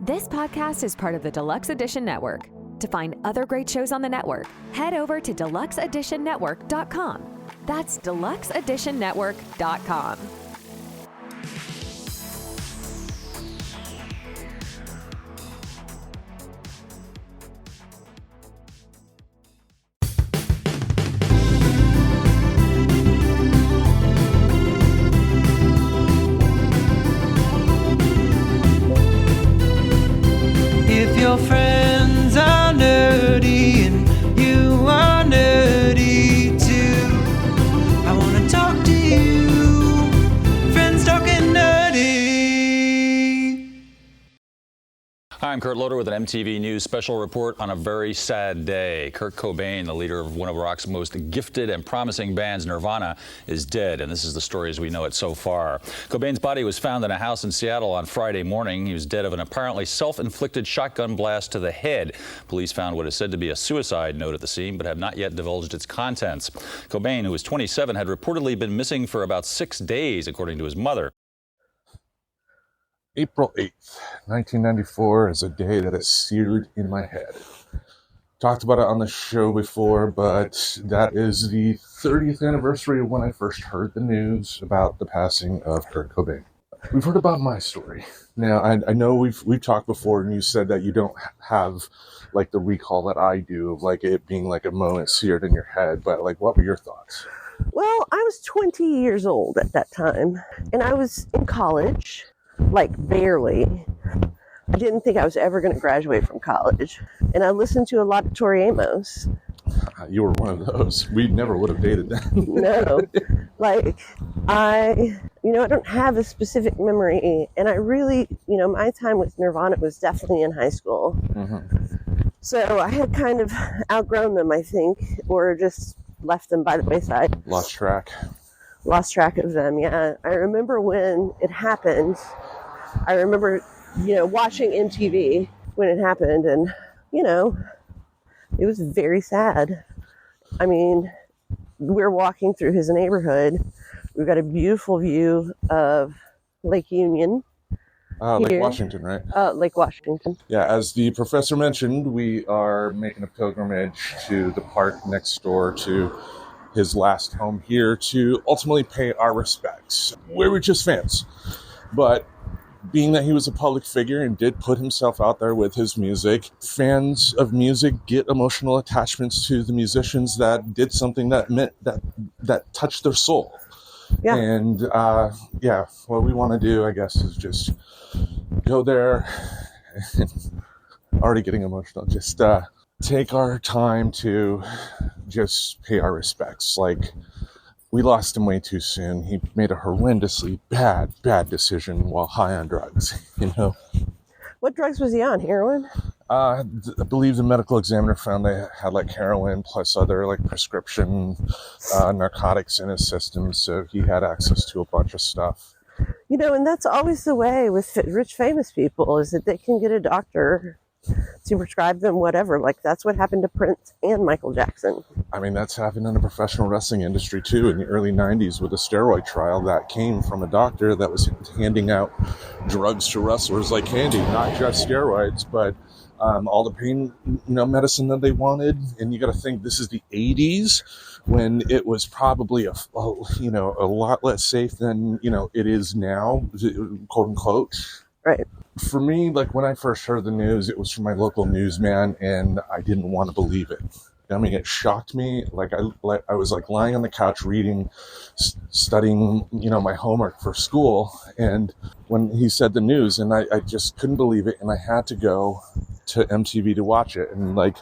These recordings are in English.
This podcast is part of the Deluxe Edition Network. To find other great shows on the network, head over to deluxeeditionnetwork.com. That's deluxeeditionnetwork.com. If your friends are nerdy and you are nerdy too, I want to talk to you. Friends talking nerdy. Hi, I'm Kurt Loder with an MTV News special report on a very sad day. Kurt Cobain, the leader of one of rock's most gifted and promising bands, Nirvana, is dead, and this is the story as we know it so far. Cobain's body was found in a house in Seattle on Friday morning. He was dead of an apparently self-inflicted shotgun blast to the head. Police found what is said to be a suicide note at the scene, but have not yet divulged its contents. Cobain, who was 27, had reportedly been missing for about 6 days, according to his mother. April 8th, 1994 is a day that is seared in my head. Talked about it on the show before, but that is the 30th anniversary of when I first heard the news about the passing of Kurt Cobain. We've heard about my story. Now, I know we've talked before, and you said that you don't have like the recall that I do of like it being like a moment seared in your head, but like what were your thoughts? Well, I was 20 years old at that time, and I was in college. Like, barely. I didn't think I was ever going to graduate from college. And I listened to a lot of Tori Amos. You were one of those. We never would have dated then. No. Like, I don't have a specific memory. And I really, my time with Nirvana was definitely in high school. Mm-hmm. So I had kind of outgrown them, I think, or just left them by the wayside. Lost track of them, yeah. I remember when it happened. I remember, watching MTV when it happened, and, it was very sad. I mean, we're walking through his neighborhood. We've got a beautiful view of Lake Union. Lake Washington, right? Lake Washington. Yeah, as the professor mentioned, we are making a pilgrimage to the park next door to his last home here to ultimately pay our respects. We were just fans. But being that he was a public figure and did put himself out there with his music, fans of music get emotional attachments to the musicians that did something that meant that touched their soul. Yeah. And what we want to do, I guess, is just go there. Already getting emotional. Just take our time to just pay our respects. Like, we lost him way too soon. He made a horrendously bad decision while high on drugs, What drugs was he on? Heroin? I believe the medical examiner found they had like heroin plus other like prescription narcotics in his system. So he had access to a bunch of stuff. And that's always the way with rich, famous people, is that they can get a doctor to prescribe them whatever. Like, that's what happened to Prince and Michael Jackson. I mean, that's happened in the professional wrestling industry too in the early 90s with a steroid trial that came from a doctor that was handing out drugs to wrestlers like candy, not just steroids, but all the pain medicine that they wanted. And you got to think, this is the 80s when it was probably a lot less safe than it is now, quote unquote. Right. For me, like, when I first heard the news, it was from my local newsman, and I didn't want to believe it. I mean, it shocked me. I was like lying on the couch reading, studying, my homework for school. And when he said the news, and I just couldn't believe it. And I had to go to MTV to watch it. And like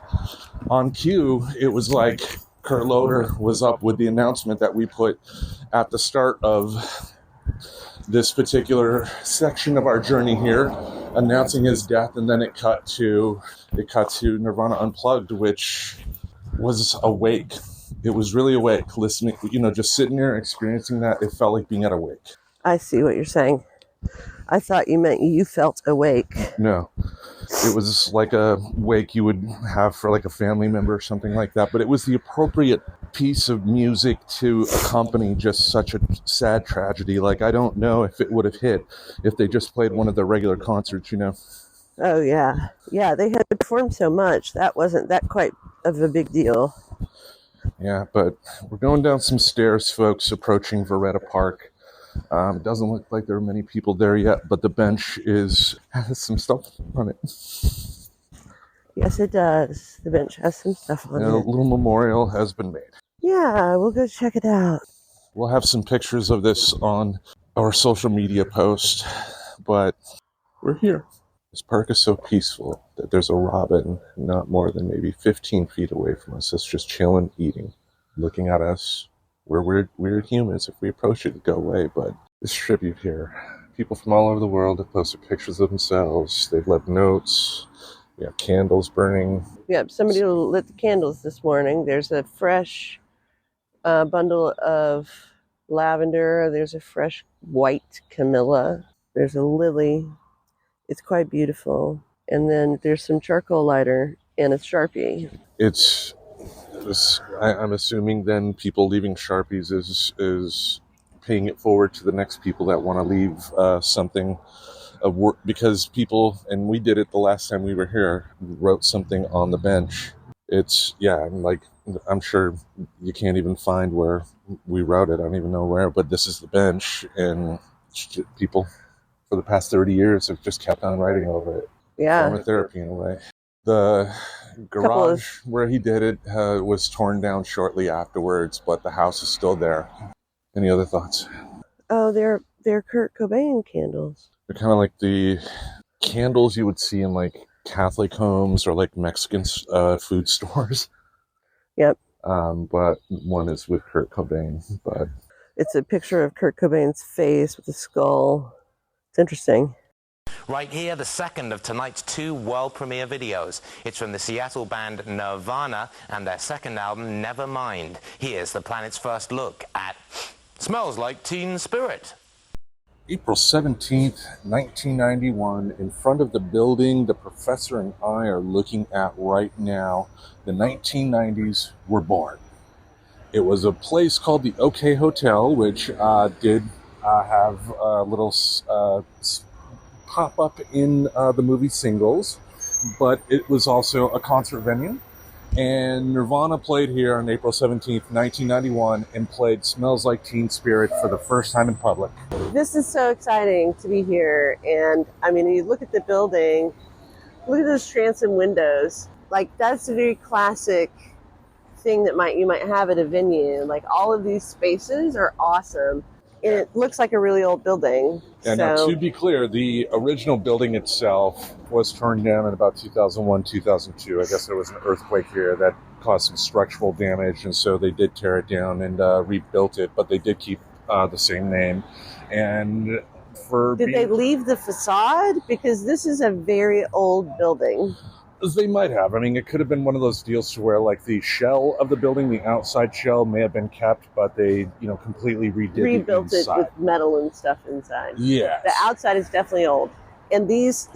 on cue, it was like Kurt Loder was up with the announcement that we put at the start of this particular section of our journey here, announcing his death. And then it cut to Nirvana Unplugged, which was awake. It was really awake, listening, just sitting there experiencing that. It felt like being at a wake. I see what you're saying. I thought you meant you felt awake. No, it was like a wake you would have for like a family member or something like that. But it was the appropriate piece of music to accompany just such a sad tragedy. Like, I don't know if it would have hit if they just played one of their regular concerts, Oh, yeah. Yeah, they had performed so much. That wasn't that quite of a big deal. Yeah, but we're going down some stairs, folks, approaching Veretta Park. It doesn't look like there are many people there yet, but the bench has some stuff on it. Yes, it does. The bench has some stuff on A it. little memorial has been made. Yeah, we'll go check it out. We'll have some pictures of this on our social media post, but we're here. This park is so peaceful that there's a robin not more than maybe 15 feet away from us that's just chilling, eating, looking at us. We're weird humans. If we approach it, it'd go away, but this tribute here. People from all over the world have posted pictures of themselves. They've left notes. We have candles burning. Yep, somebody lit the candles this morning. There's a fresh bundle of lavender. There's a fresh white camellia. There's a lily. It's quite beautiful. And then there's some charcoal lighter and a Sharpie. I'm assuming then people leaving Sharpies is paying it forward to the next people that want to leave something of work, because people, and we did it the last time we were here, wrote something on the bench. I'm sure you can't even find where we wrote it. I don't even know where, but this is the bench, and people for the past 30 years have just kept on writing over it. Yeah. Form of therapy in a way. The garage where he did it was torn down shortly afterwards, but the house is still there. Any other thoughts? Oh, they're Kurt Cobain candles. They're kind of like the candles you would see in like Catholic homes or like Mexican food stores. Yep. But one is with Kurt Cobain. But it's a picture of Kurt Cobain's face with a skull. It's interesting. Right here, the second of tonight's 2 world premiere videos. It's from the Seattle band Nirvana and their second album, Nevermind. Here's the planet's first look at Smells Like Teen Spirit. April 17th, 1991, in front of the building the professor and I are looking at right now, the 1990s were born. It was a place called the OK Hotel, which did have a little pop up in the movie Singles, but it was also a concert venue. And Nirvana played here on April 17th, 1991, and played Smells Like Teen Spirit for the first time in public. This is so exciting to be here. And I mean, you look at the building, look at those transom windows. Like, that's a very classic thing that you might have at a venue. Like, all of these spaces are awesome. And it looks like a really old building. And now, to be clear, the original building itself was torn down in about 2001, 2002. I guess there was an earthquake here that caused some structural damage, and so they did tear it down and rebuilt it, but they did keep the same name. And did they leave the facade? Because this is a very old building. They might have. I mean, it could have been one of those deals to where, like, the shell of the building, the outside shell, may have been kept, but they, completely rebuilt it with metal and stuff inside. Yeah. The outside is definitely old. And these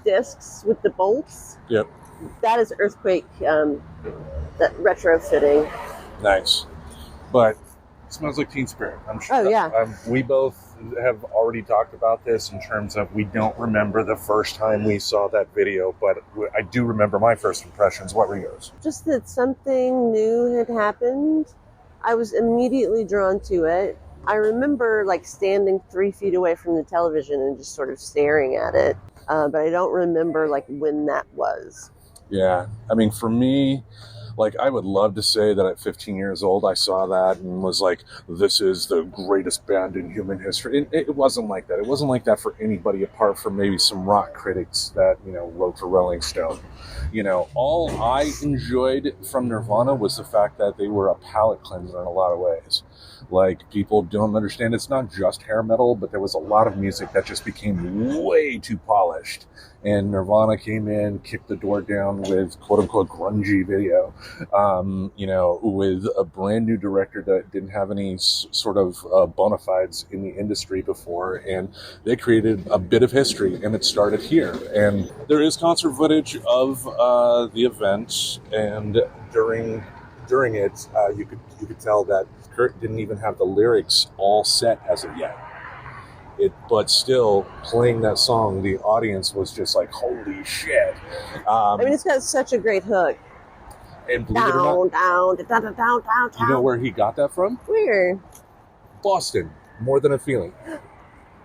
discs with the bolts? Yep. That is earthquake, that retrofitting. Nice. But it smells like Teen Spirit. I'm sure. Oh, yeah. We both have already talked about this in terms of we don't remember the first time we saw that video, but I do remember my first impressions. What were yours? Just that something new had happened. I was immediately drawn to it. I remember like standing 3 feet away from the television and just sort of staring at it. But I don't remember like when that was. Yeah. I mean, for me, like, I would love to say that at 15 years old, I saw that and was like, this is the greatest band in human history. And it wasn't like that. It wasn't like that for anybody apart from maybe some rock critics that, wrote for Rolling Stone. All I enjoyed from Nirvana was the fact that they were a palate cleanser in a lot of ways. Like, people don't understand it's not just hair metal, but there was a lot of music that just became way too polished. And Nirvana came in, kicked the door down with quote-unquote grungy video, with a brand new director that didn't have any sort of bona fides in the industry before. And they created a bit of history, and it started here. And there is concert footage of the event, and during it, you could tell that Kurt didn't even have the lyrics all set as of yet. But still playing that song, the audience was just like, holy shit. I mean, it's got such a great hook. And believe it or not, Down. you know where he got that from? Where? Boston. More Than a Feeling.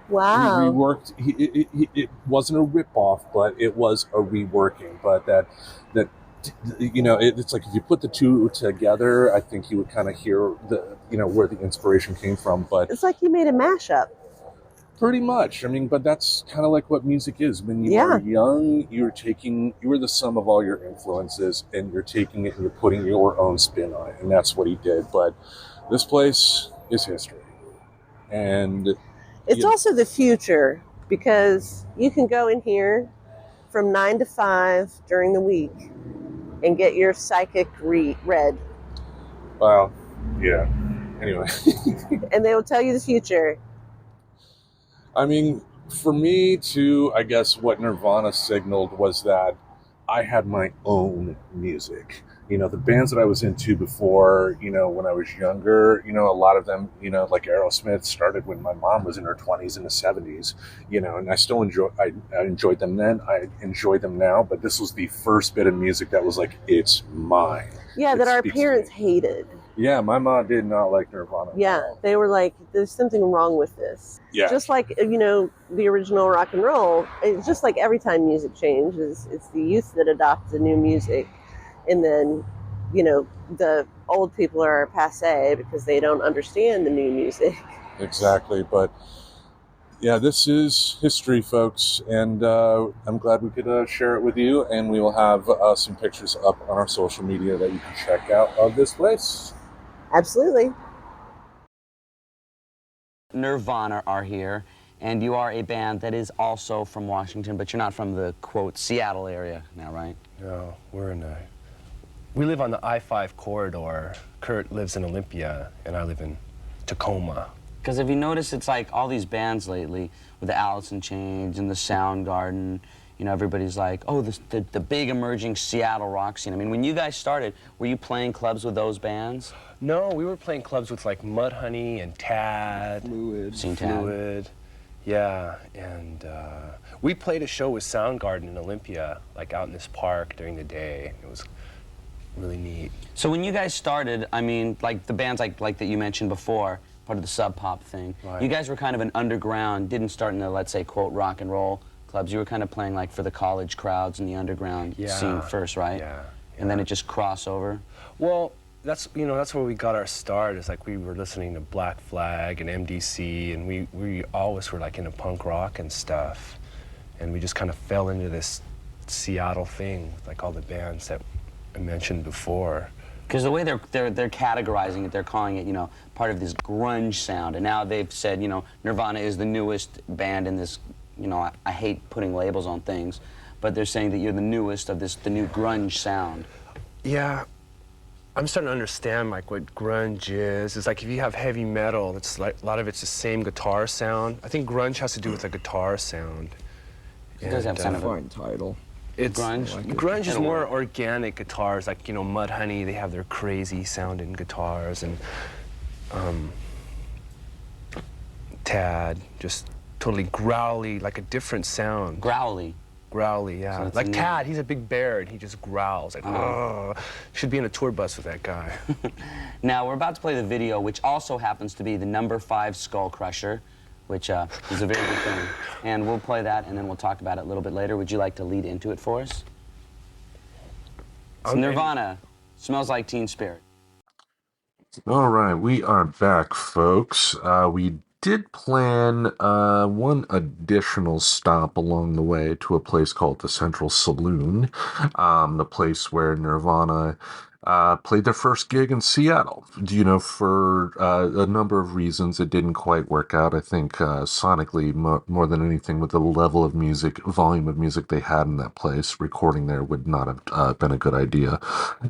Wow. He reworked. It wasn't a ripoff, but it was a reworking. But that it's like if you put the two together, I think you would kind of hear where the inspiration came from. But it's like you made a mashup. Pretty much. I mean, but that's kind of like what music is. When you are young, you are the sum of all your influences, and you're taking it and you're putting your own spin on it, and that's what he did. But this place is history, and it's also the future, because you can go in here from 9 to 5 during the week and get your psychic read. Well, yeah. Anyway. And they will tell you the future. I mean, for me, too, I guess what Nirvana signaled was that I had my own music. The bands that I was into before, when I was younger, a lot of them, like Aerosmith started when my mom was in her 20s and the 70s, and I still I enjoyed them then. I enjoy them now, but this was the first bit of music that was like, it's mine. Yeah, that our parents hated. Yeah, my mom did not like Nirvana. Yeah, they were like, there's something wrong with this. Yeah. Just like, the original rock and roll, it's just like every time music changes, it's the youth that adopts the new music. And then, the old people are passé because they don't understand the new music. Exactly. But, yeah, this is history, folks. And I'm glad we could share it with you. And we will have some pictures up on our social media that you can check out of this place. Absolutely. Nirvana are here, and you are a band that is also from Washington, but you're not from the, quote, Seattle area now, right? No, we live on the I-5 corridor. Kurt lives in Olympia, and I live in Tacoma. Because if you notice, it's like all these bands lately, with the Alice in Chains and the Soundgarden, everybody's like, oh, the big emerging Seattle rock scene. I mean, when you guys started, were you playing clubs with those bands? No, we were playing clubs with like Mudhoney and Tad. Fluid. Yeah, and we played a show with Soundgarden in Olympia, like out in this park during the day. It was really neat. So when you guys started, I mean, like the bands like that you mentioned before, part of the Sub Pop thing, right. You guys were kind of an underground, didn't start in the, let's say, quote, rock and roll clubs. You were kind of playing like for the college crowds and the underground scene first, right? Yeah. And then it just crossed over? Well, that's where we got our start. It's like we were listening to Black Flag and MDC, and we always were like into punk rock and stuff. And we just kind of fell into this Seattle thing with like all the bands that I mentioned before. Because the way they're categorizing it, they're calling it, part of this grunge sound. And now they've said, Nirvana is the newest band in this, I hate putting labels on things, but they're saying that you're the newest of the new grunge sound. Yeah, I'm starting to understand like what grunge is. It's like if you have heavy metal, it's like a lot of it's the same guitar sound. I think grunge has to do with the guitar sound. It does have kind of a fine title. It's grunge. Like grunge is more organic guitars, like Mudhoney. They have their crazy sounding guitars, and Tad just totally growly, like a different sound. Growly. Growly, yeah. So like Tad, he's a big bear and he just growls. Like, oh, should be in a tour bus with that guy. Now we're about to play the video, which also happens to be the #5 Skull Crusher, which is a very good thing. And we'll play that, and then we'll talk about it a little bit later. Would you like to lead into it for us? It's Nirvana, Smells Like Teen Spirit. All right, we are back, folks. We did plan one additional stop along the way to a place called the Central Saloon, the place where Nirvana played their first gig in Seattle. For a number of reasons, it didn't quite work out. I think sonically, more than anything, with the level of music, volume of music they had in that place, recording there would not have been a good idea,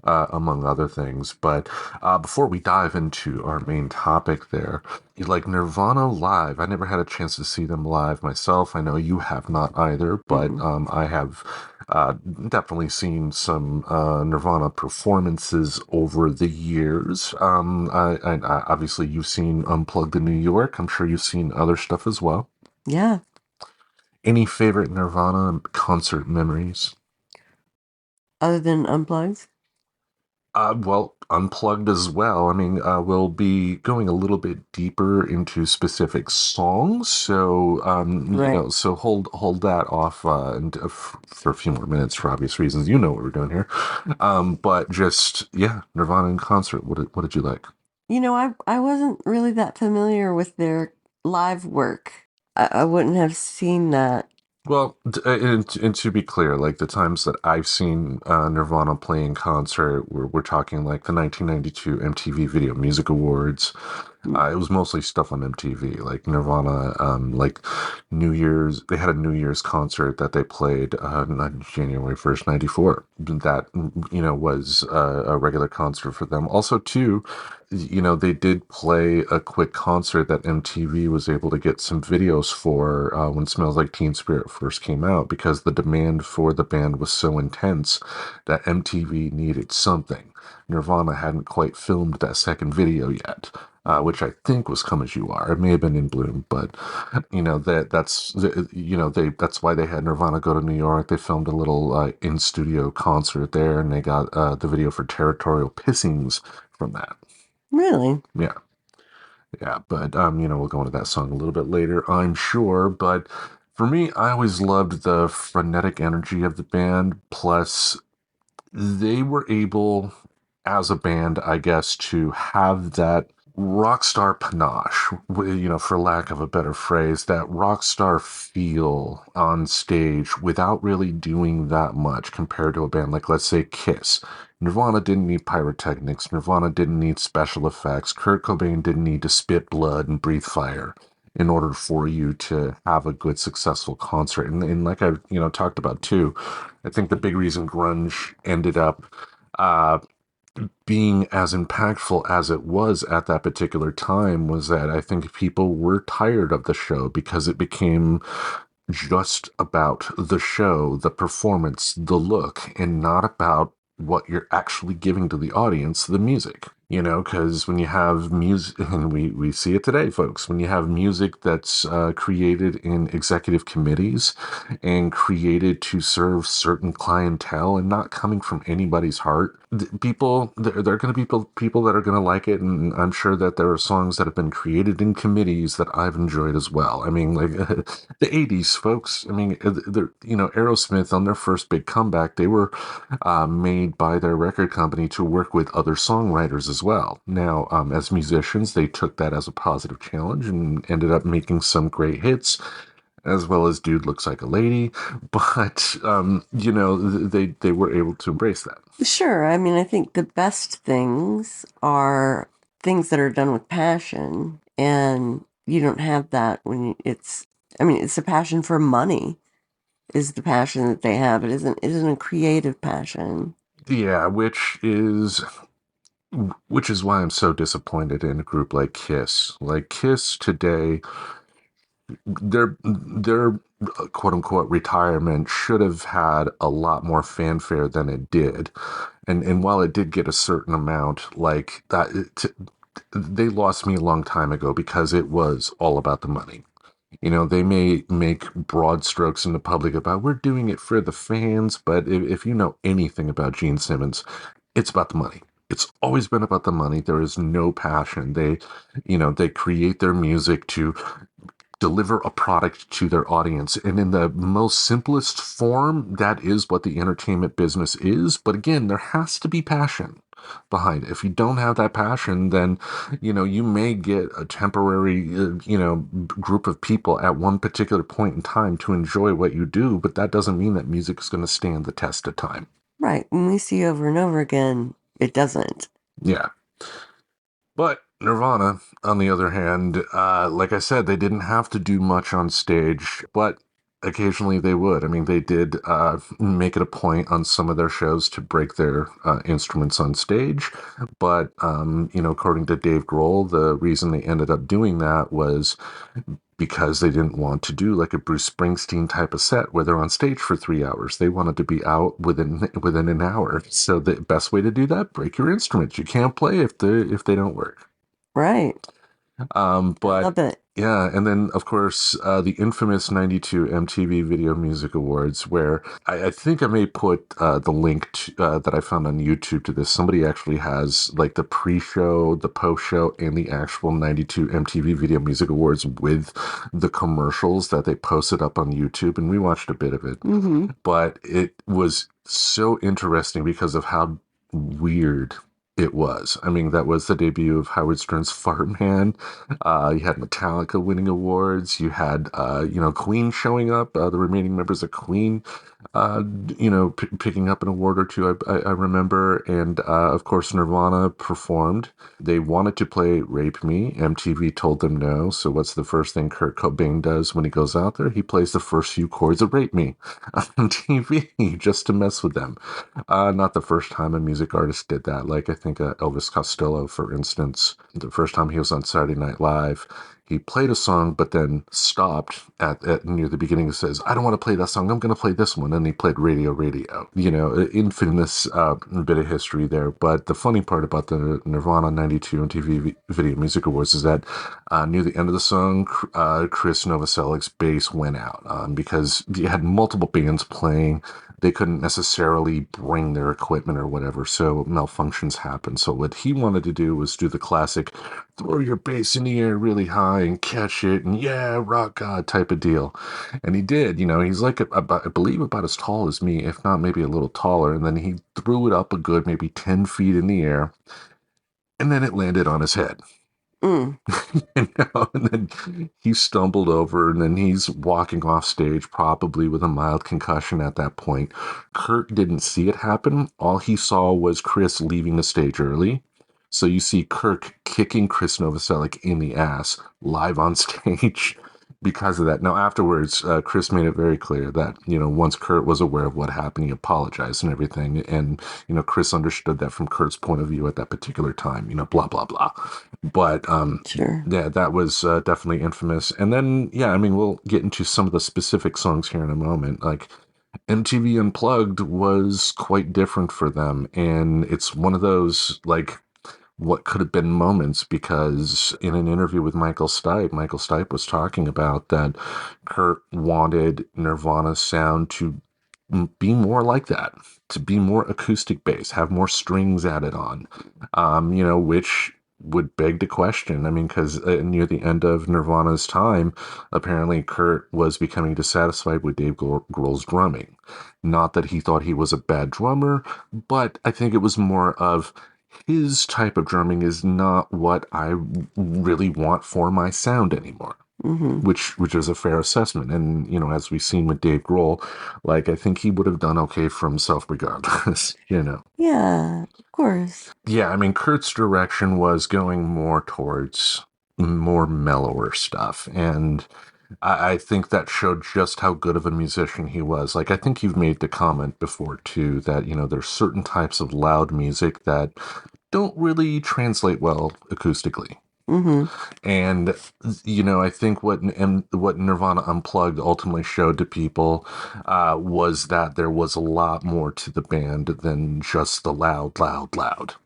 among other things. But before we dive into our main topic there, like Nirvana live, I never had a chance to see them live myself. I know you have not either, but I have definitely seen some Nirvana performances over the years. I obviously, you've seen Unplugged in New York. I'm sure you've seen other stuff as well. Yeah. Any favorite Nirvana concert memories? Other than Unplugged? Well, unplugged as well. I mean, we'll be going a little bit deeper into specific songs, so Right. so hold that off for a few more minutes for obvious reasons. You know what we're doing here, but just yeah, Nirvana in concert. What did you like? I wasn't really that familiar with their live work. I wouldn't have seen that. Well, and to be clear, like the times that I've seen Nirvana play in concert, we're talking like the 1992 MTV Video Music Awards. It was mostly stuff on MTV, like Nirvana, like New Year's. They had a New Year's concert that they played on January 1st, 94. That, was a regular concert for them. Also, too, they did play a quick concert that MTV was able to get some videos for when Smells Like Teen Spirit first came out because the demand for the band was so intense that MTV needed something. Nirvana hadn't quite filmed that second video yet, which I think was "Come As You Are." It may have been "In Bloom," but that's why they had Nirvana go to New York. They filmed a little in studio concert there, and they got the video for "Territorial Pissings" from that. Really? Yeah. Yeah, but we'll go into that song a little bit later, I'm sure. But for me, I always loved the frenetic energy of the band. Plus, they were able, as a band, I guess, to have that rock star panache, for lack of a better phrase, that rock star feel on stage without really doing that much compared to a band like, let's say, Kiss. Nirvana didn't need pyrotechnics. Nirvana didn't need special effects. Kurt Cobain didn't need to spit blood and breathe fire in order for you to have a good, successful concert. And like I've, talked about too, I think the big reason grunge ended up being as impactful as it was at that particular time was that I think people were tired of the show because it became just about the show, the performance, the look, and not about what you're actually giving to the audience, the music. Because when you have music, and we see it today, folks, when you have music that's created in executive committees and created to serve certain clientele and not coming from anybody's heart, people, there are going to be people that are going to like it. And I'm sure that there are songs that have been created in committees that I've enjoyed as well. I mean, like the 80s, folks. I mean, Aerosmith on their first big comeback, they were made by their record company to work with other songwriters as well. Now, as musicians, they took that as a positive challenge and ended up making some great hits, as well as "Dude Looks Like a Lady." But they were able to embrace that. Sure. I mean, I think the best things are things that are done with passion, and you don't have that when it's a passion for money is the passion that they have. It isn't a creative passion. Yeah, which is why I'm so disappointed in a group like Kiss. Like Kiss today, their quote unquote retirement should have had a lot more fanfare than it did. And while it did get a certain amount, like that, they lost me a long time ago because it was all about the money. They may make broad strokes in the public about we're doing it for the fans, but if you know anything about Gene Simmons, it's about the money. It's always been about the money. There is no passion. They create their music to deliver a product to their audience. And in the most simplest form, that is what the entertainment business is. But again, there has to be passion behind it. If you don't have that passion, then, you may get a temporary, group of people at one particular point in time to enjoy what you do. But that doesn't mean that music is going to stand the test of time. Right. And we see over and over again, it doesn't. Yeah. But Nirvana, on the other hand, like I said, they didn't have to do much on stage, but occasionally they would. I mean, they did make it a point on some of their shows to break their instruments on stage. But, according to Dave Grohl, the reason they ended up doing that was because they didn't want to do like a Bruce Springsteen type of set where they're on stage for 3 hours. They wanted to be out within an hour. So the best way to do that, break your instruments. You can't play if they don't work. Right. I But love it. Yeah, and then of course the infamous '92 MTV Video Music Awards, where I think I may put the link that I found on YouTube to this. Somebody actually has like the pre-show, the post-show, and the actual '92 MTV Video Music Awards with the commercials that they posted up on YouTube, and we watched a bit of it. Mm-hmm. But it was so interesting because of how weird it was. I mean, that was the debut of Howard Stern's Fart Man. You had Metallica winning awards. You had, Queen showing up, the remaining members of Queen, picking up an award or two, I remember. And, of course, Nirvana performed. They wanted to play Rape Me. MTV told them no. So what's the first thing Kurt Cobain does when he goes out there? He plays the first few chords of Rape Me on TV just to mess with them. Not the first time a music artist did that. Like, I think Elvis Costello, for instance, the first time he was on Saturday Night Live, he played a song, but then stopped at near the beginning and says, I don't want to play that song. I'm going to play this one. And he played Radio Radio, infamous bit of history there. But the funny part about the Nirvana 92 MTV Video Music Awards is that near the end of the song, Chris Novoselic's bass went out because you had multiple bands playing. They couldn't necessarily bring their equipment or whatever, so malfunctions happened. So what he wanted to do was do the classic throw your bass in the air really high and catch it and yeah, rock God type of deal. And he did, he's like about, I believe about as tall as me, if not maybe a little taller. And then he threw it up a good maybe 10 feet in the air and then it landed on his head. Mm. And then he stumbled over and then he's walking off stage, probably with a mild concussion at that point. Kurt didn't see it happen. All he saw was Chris leaving the stage early. So you see Kirk kicking Chris Novoselic in the ass live on stage because of that. Now, afterwards, Chris made it very clear that, once Kurt was aware of what happened, he apologized and everything. And, Chris understood that from Kurt's point of view at that particular time, blah, blah, blah. But, Sure. yeah, that was definitely infamous. And then, yeah, I mean, we'll get into some of the specific songs here in a moment. Like, MTV Unplugged was quite different for them. And it's one of those, like, what could have been moments, because in an interview with Michael Stipe was talking about that Kurt wanted Nirvana's sound to be more like that, to be more acoustic bass, have more strings added on, which would beg the question. I mean, because near the end of Nirvana's time, apparently Kurt was becoming dissatisfied with Dave Grohl's drumming. Not that he thought he was a bad drummer, but I think it was more of his type of drumming is not what I really want for my sound anymore. Mm-hmm. Which is a fair assessment. And, as we've seen with Dave Grohl, like, I think he would have done okay for himself regardless, Yeah, of course. Yeah, I mean, Kurt's direction was going more towards more mellower stuff. And I think that showed just how good of a musician he was. Like, I think you've made the comment before, too, that, there's certain types of loud music that don't really translate well acoustically. Mm-hmm. And, I think what Nirvana Unplugged ultimately showed to people was that there was a lot more to the band than just the loud, loud, loud.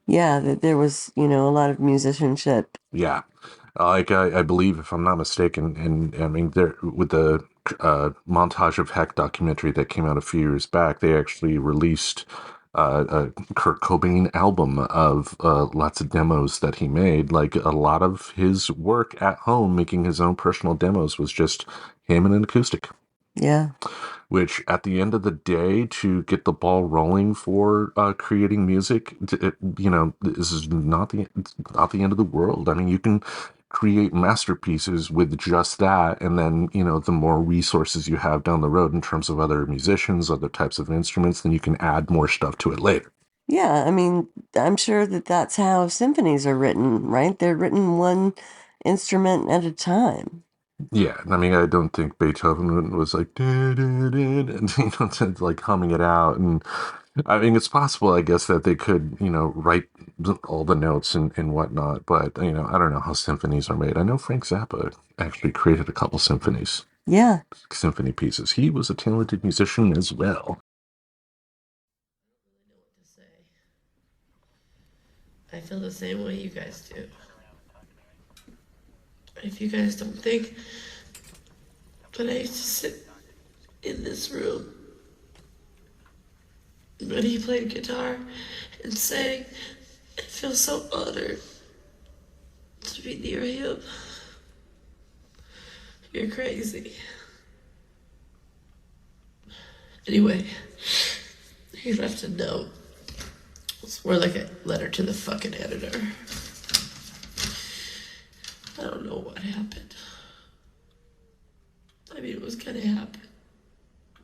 Yeah, that there was, a lot of musicianship. Yeah. Like, I believe, if I'm not mistaken, and I mean, there with the Montage of Heck documentary that came out a few years back, they actually released a Kurt Cobain album of lots of demos that he made. Like, a lot of his work at home, making his own personal demos, was just him and an acoustic. Yeah. Which, at the end of the day, to get the ball rolling for creating music, this is not the end of the world. I mean, you can create masterpieces with just that, and then, the more resources you have down the road in terms of other musicians, other types of instruments, then you can add more stuff to it later. Yeah, I mean, I'm sure that that's how symphonies are written, right? They're written one instrument at a time. Yeah, I mean, I don't think Beethoven was like, "Da, da, da, da," and, like humming it out. And I mean, it's possible, I guess, that they could, write all the notes and whatnot. But, I don't know how symphonies are made. I know Frank Zappa actually created a couple symphonies. Yeah. Symphony pieces. He was a talented musician as well. I feel the same way you guys do. If you guys don't think, but I used to sit in this room when he played guitar and sang, I feel so honored to be near him. You're crazy. Anyway, he left a note. It's more like a letter to the fucking editor. I don't know what happened. I mean, it was gonna happen.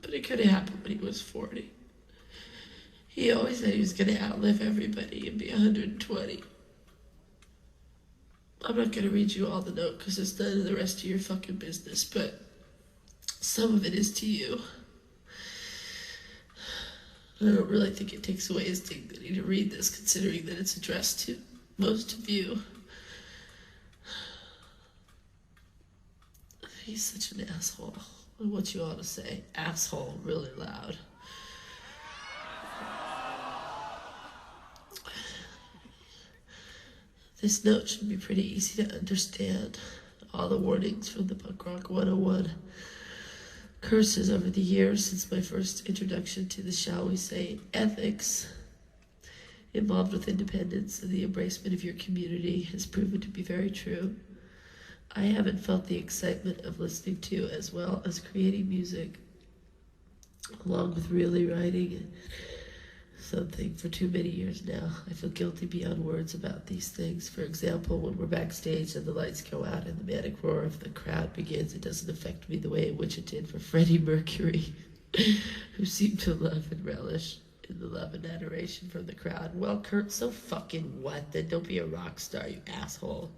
But it could have happened when he was 40. He always said he was gonna outlive everybody and be 120. I'm not gonna read you all the note because it's none of the rest of your fucking business, but some of it is to you. I don't really think it takes away his dignity to read this, considering that it's addressed to most of you. He's such an asshole. I want you all to say asshole really loud. This note should be pretty easy to understand. All the warnings from the Punk Rock 101 curses over the years since my first introduction to the, shall we say, ethics involved with independence and the embracement of your community has proven to be very true. I haven't felt the excitement of listening to as well as creating music, along with really writing something for too many years now. I feel guilty beyond words about these things. For example, when we're backstage and the lights go out and the manic roar of the crowd begins, it doesn't affect me the way in which it did for Freddie Mercury, who seemed to love and relish in the love and adoration from the crowd. Well, Kurt, so fucking what? Then don't be a rock star, you asshole.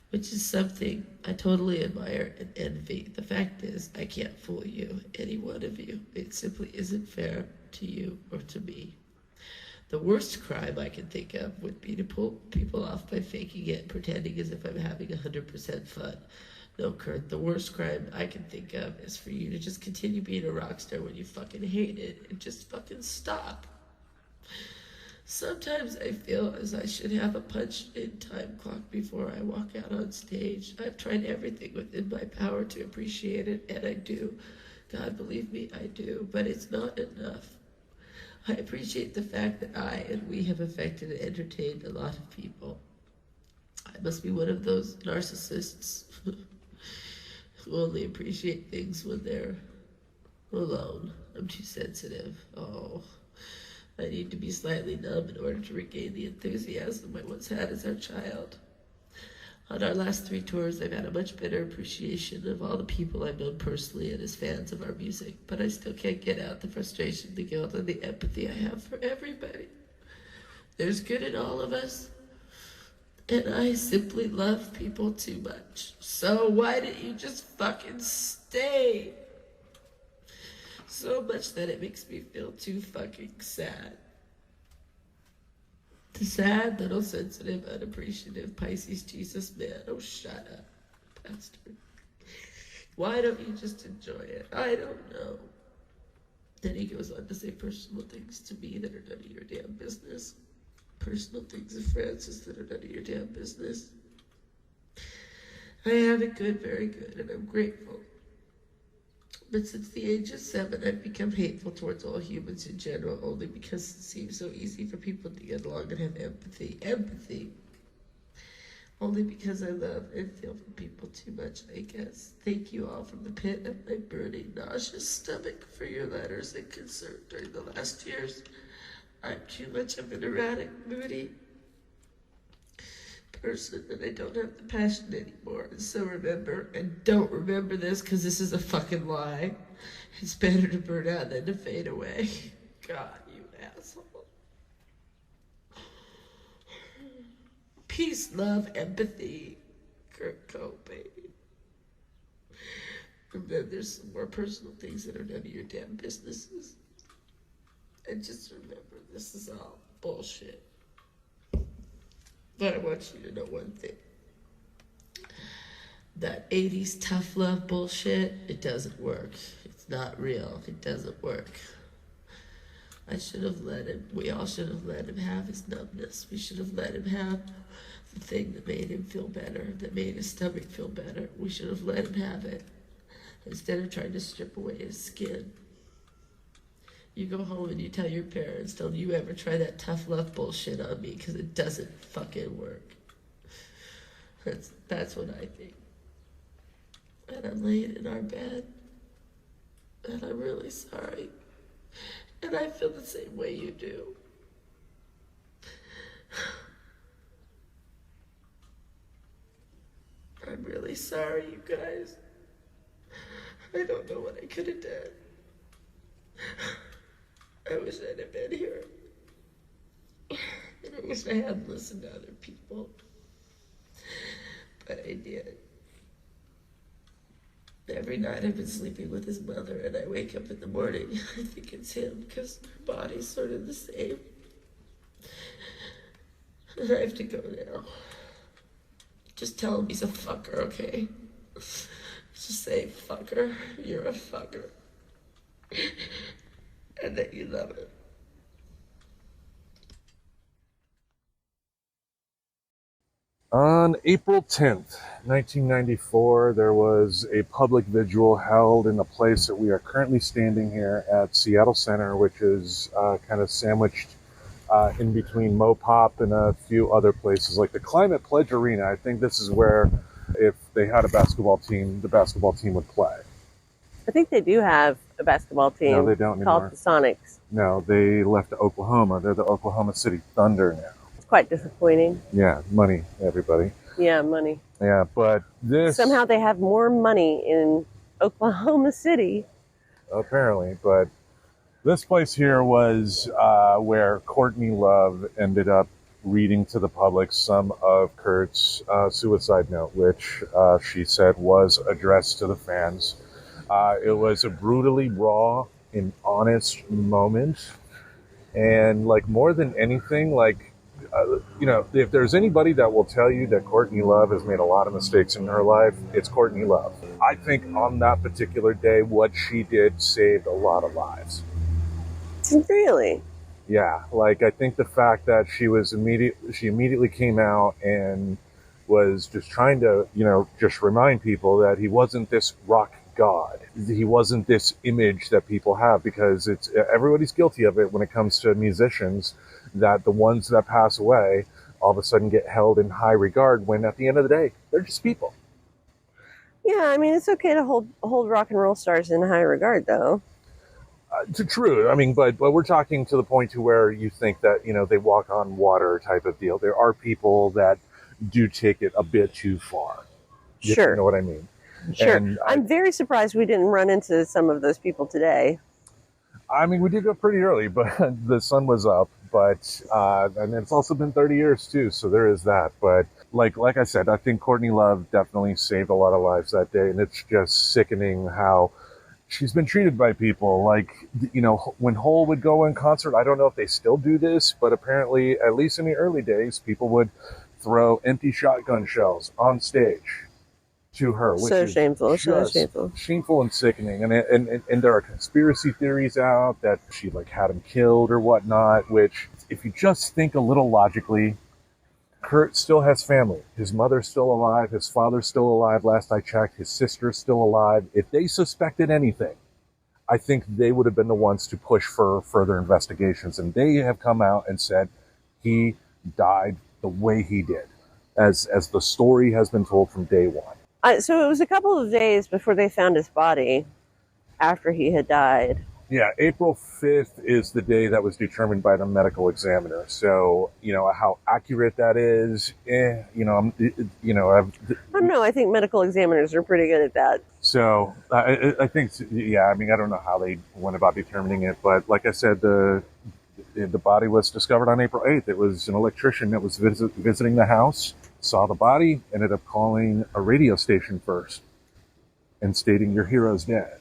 Which is something I totally admire and envy. The fact is, I can't fool you, any one of you. It simply isn't fair to you or to me. The worst crime I can think of would be to pull people off by faking it, pretending as if I'm having 100% fun. No, Kurt, the worst crime I can think of is for you to just continue being a rock star when you fucking hate it and just fucking stop. Sometimes I feel as I should have a punch-in time clock before I walk out on stage. I've tried everything within my power to appreciate it, and I do. God, believe me, I do. But it's not enough. I appreciate the fact that I and we have affected and entertained a lot of people. I must be one of those narcissists who only appreciate things when they're alone. I'm too sensitive. Oh. I need to be slightly numb in order to regain the enthusiasm I once had as a child. On our last 3 tours, I've had a much better appreciation of all the people I've known personally and as fans of our music, but I still can't get out the frustration, the guilt, and the empathy I have for everybody. There's good in all of us, and I simply love people too much. So why didn't you just fucking stay? So much that it makes me feel too fucking sad. The sad, little, sensitive, unappreciative Pisces Jesus man. Oh, shut up, bastard. Why don't you just enjoy it? I don't know. Then he goes on to say personal things to me that are none of your damn business. Personal things of Francis that are none of your damn business. I have it good, very good, and I'm grateful. But since the age of 7, I've become hateful towards all humans in general, only because it seems so easy for people to get along and have empathy. Empathy. Only because I love and feel for people too much, I guess. Thank you all from the pit of my burning, nauseous stomach for your letters and concern during the last years. I'm too much of an erratic, moody person, and I don't have the passion anymore. So remember, and don't remember this because this is a fucking lie. It's better to burn out than to fade away. God, you asshole. Peace, love, empathy. Kurt Cobain. Remember, there's some more personal things that are none of your damn businesses. And just remember, this is all bullshit. But I want you to know one thing. That 80s tough love bullshit, it doesn't work. It's not real. It doesn't work. I should have let him, we all should have let him have his numbness. We should have let him have the thing that made him feel better, that made his stomach feel better. We should have let him have it instead of trying to strip away his skin. You go home and you tell your parents, don't you ever try that tough love bullshit on me, because it doesn't fucking work. That's what I think. And I'm laying in our bed, and I'm really sorry. And I feel the same way you do. I'm really sorry, you guys. I don't know what I could have done. I wish I'd have been here. And I wish I hadn't listened to other people. But I did. Every night I've been sleeping with his mother, and I wake up in the morning, I think it's him, because our body's sort of the same. And I have to go now. Just tell him he's a fucker, okay? Just say, fucker, you're a fucker. And that you love it. On April 10th, 1994, there was a public vigil held in a place that we are currently standing here at Seattle Center, which is kind of sandwiched in between Mopop and a few other places like the Climate Pledge Arena. I think this is where, if they had a basketball team, the basketball team would play. I think they do have a basketball team. No, they don't called anymore. the Sonics. No, they left to Oklahoma. They're the Oklahoma City Thunder now. It's quite disappointing. Yeah, money, everybody. Yeah, money. Yeah, but this... Somehow they have more money in Oklahoma City. Apparently, but this place here was where Courtney Love ended up reading to the public some of Kurt's suicide note, which she said was addressed to the fans. It was a brutally raw and honest moment. And like more than anything, like, if there's anybody that will tell you that Courtney Love has made a lot of mistakes in her life, it's Courtney Love. I think on that particular day, what she did saved a lot of lives. Really? Yeah, like I think the fact that she immediately came out and was just trying to, just remind people that he wasn't this rock god. He wasn't this image that people have, because everybody's guilty of it when it comes to musicians, that the ones that pass away all of a sudden get held in high regard when at the end of the day, they're just people. Yeah, I mean, it's okay to hold rock and roll stars in high regard, though. True. I mean, but we're talking to the point to where you think that, they walk on water type of deal. There are people that do take it a bit too far. Sure. You know what I mean? Sure. And I'm very surprised we didn't run into some of those people today. I mean, we did go pretty early, but the sun was up. But and it's also been 30 years too, so there is that. But like I said, I think Courtney Love definitely saved a lot of lives that day, and it's just sickening how she's been treated by people. Like, when Hole would go in concert, I don't know if they still do this, but apparently, at least in the early days, people would throw empty shotgun shells on stage to her, which So is shameful, just shameful and sickening. And there are conspiracy theories out that she had him killed or whatnot, which, if you just think a little logically, Kurt still has family. His mother's still alive. His father's still alive. Last I checked, his sister's still alive. If they suspected anything, I think they would have been the ones to push for further investigations. And they have come out and said he died the way he did, as the story has been told from day one. So it was a couple of days before they found his body after he had died. Yeah, April 5th is the day that was determined by the medical examiner. So, how accurate that is, I don't know. I think medical examiners are pretty good at that. So, I think, I mean, I don't know how they went about determining it, but like I said, the body was discovered on April 8th. It was an electrician that was visiting the house, saw the body, ended up calling a radio station first and stating, "Your hero's dead."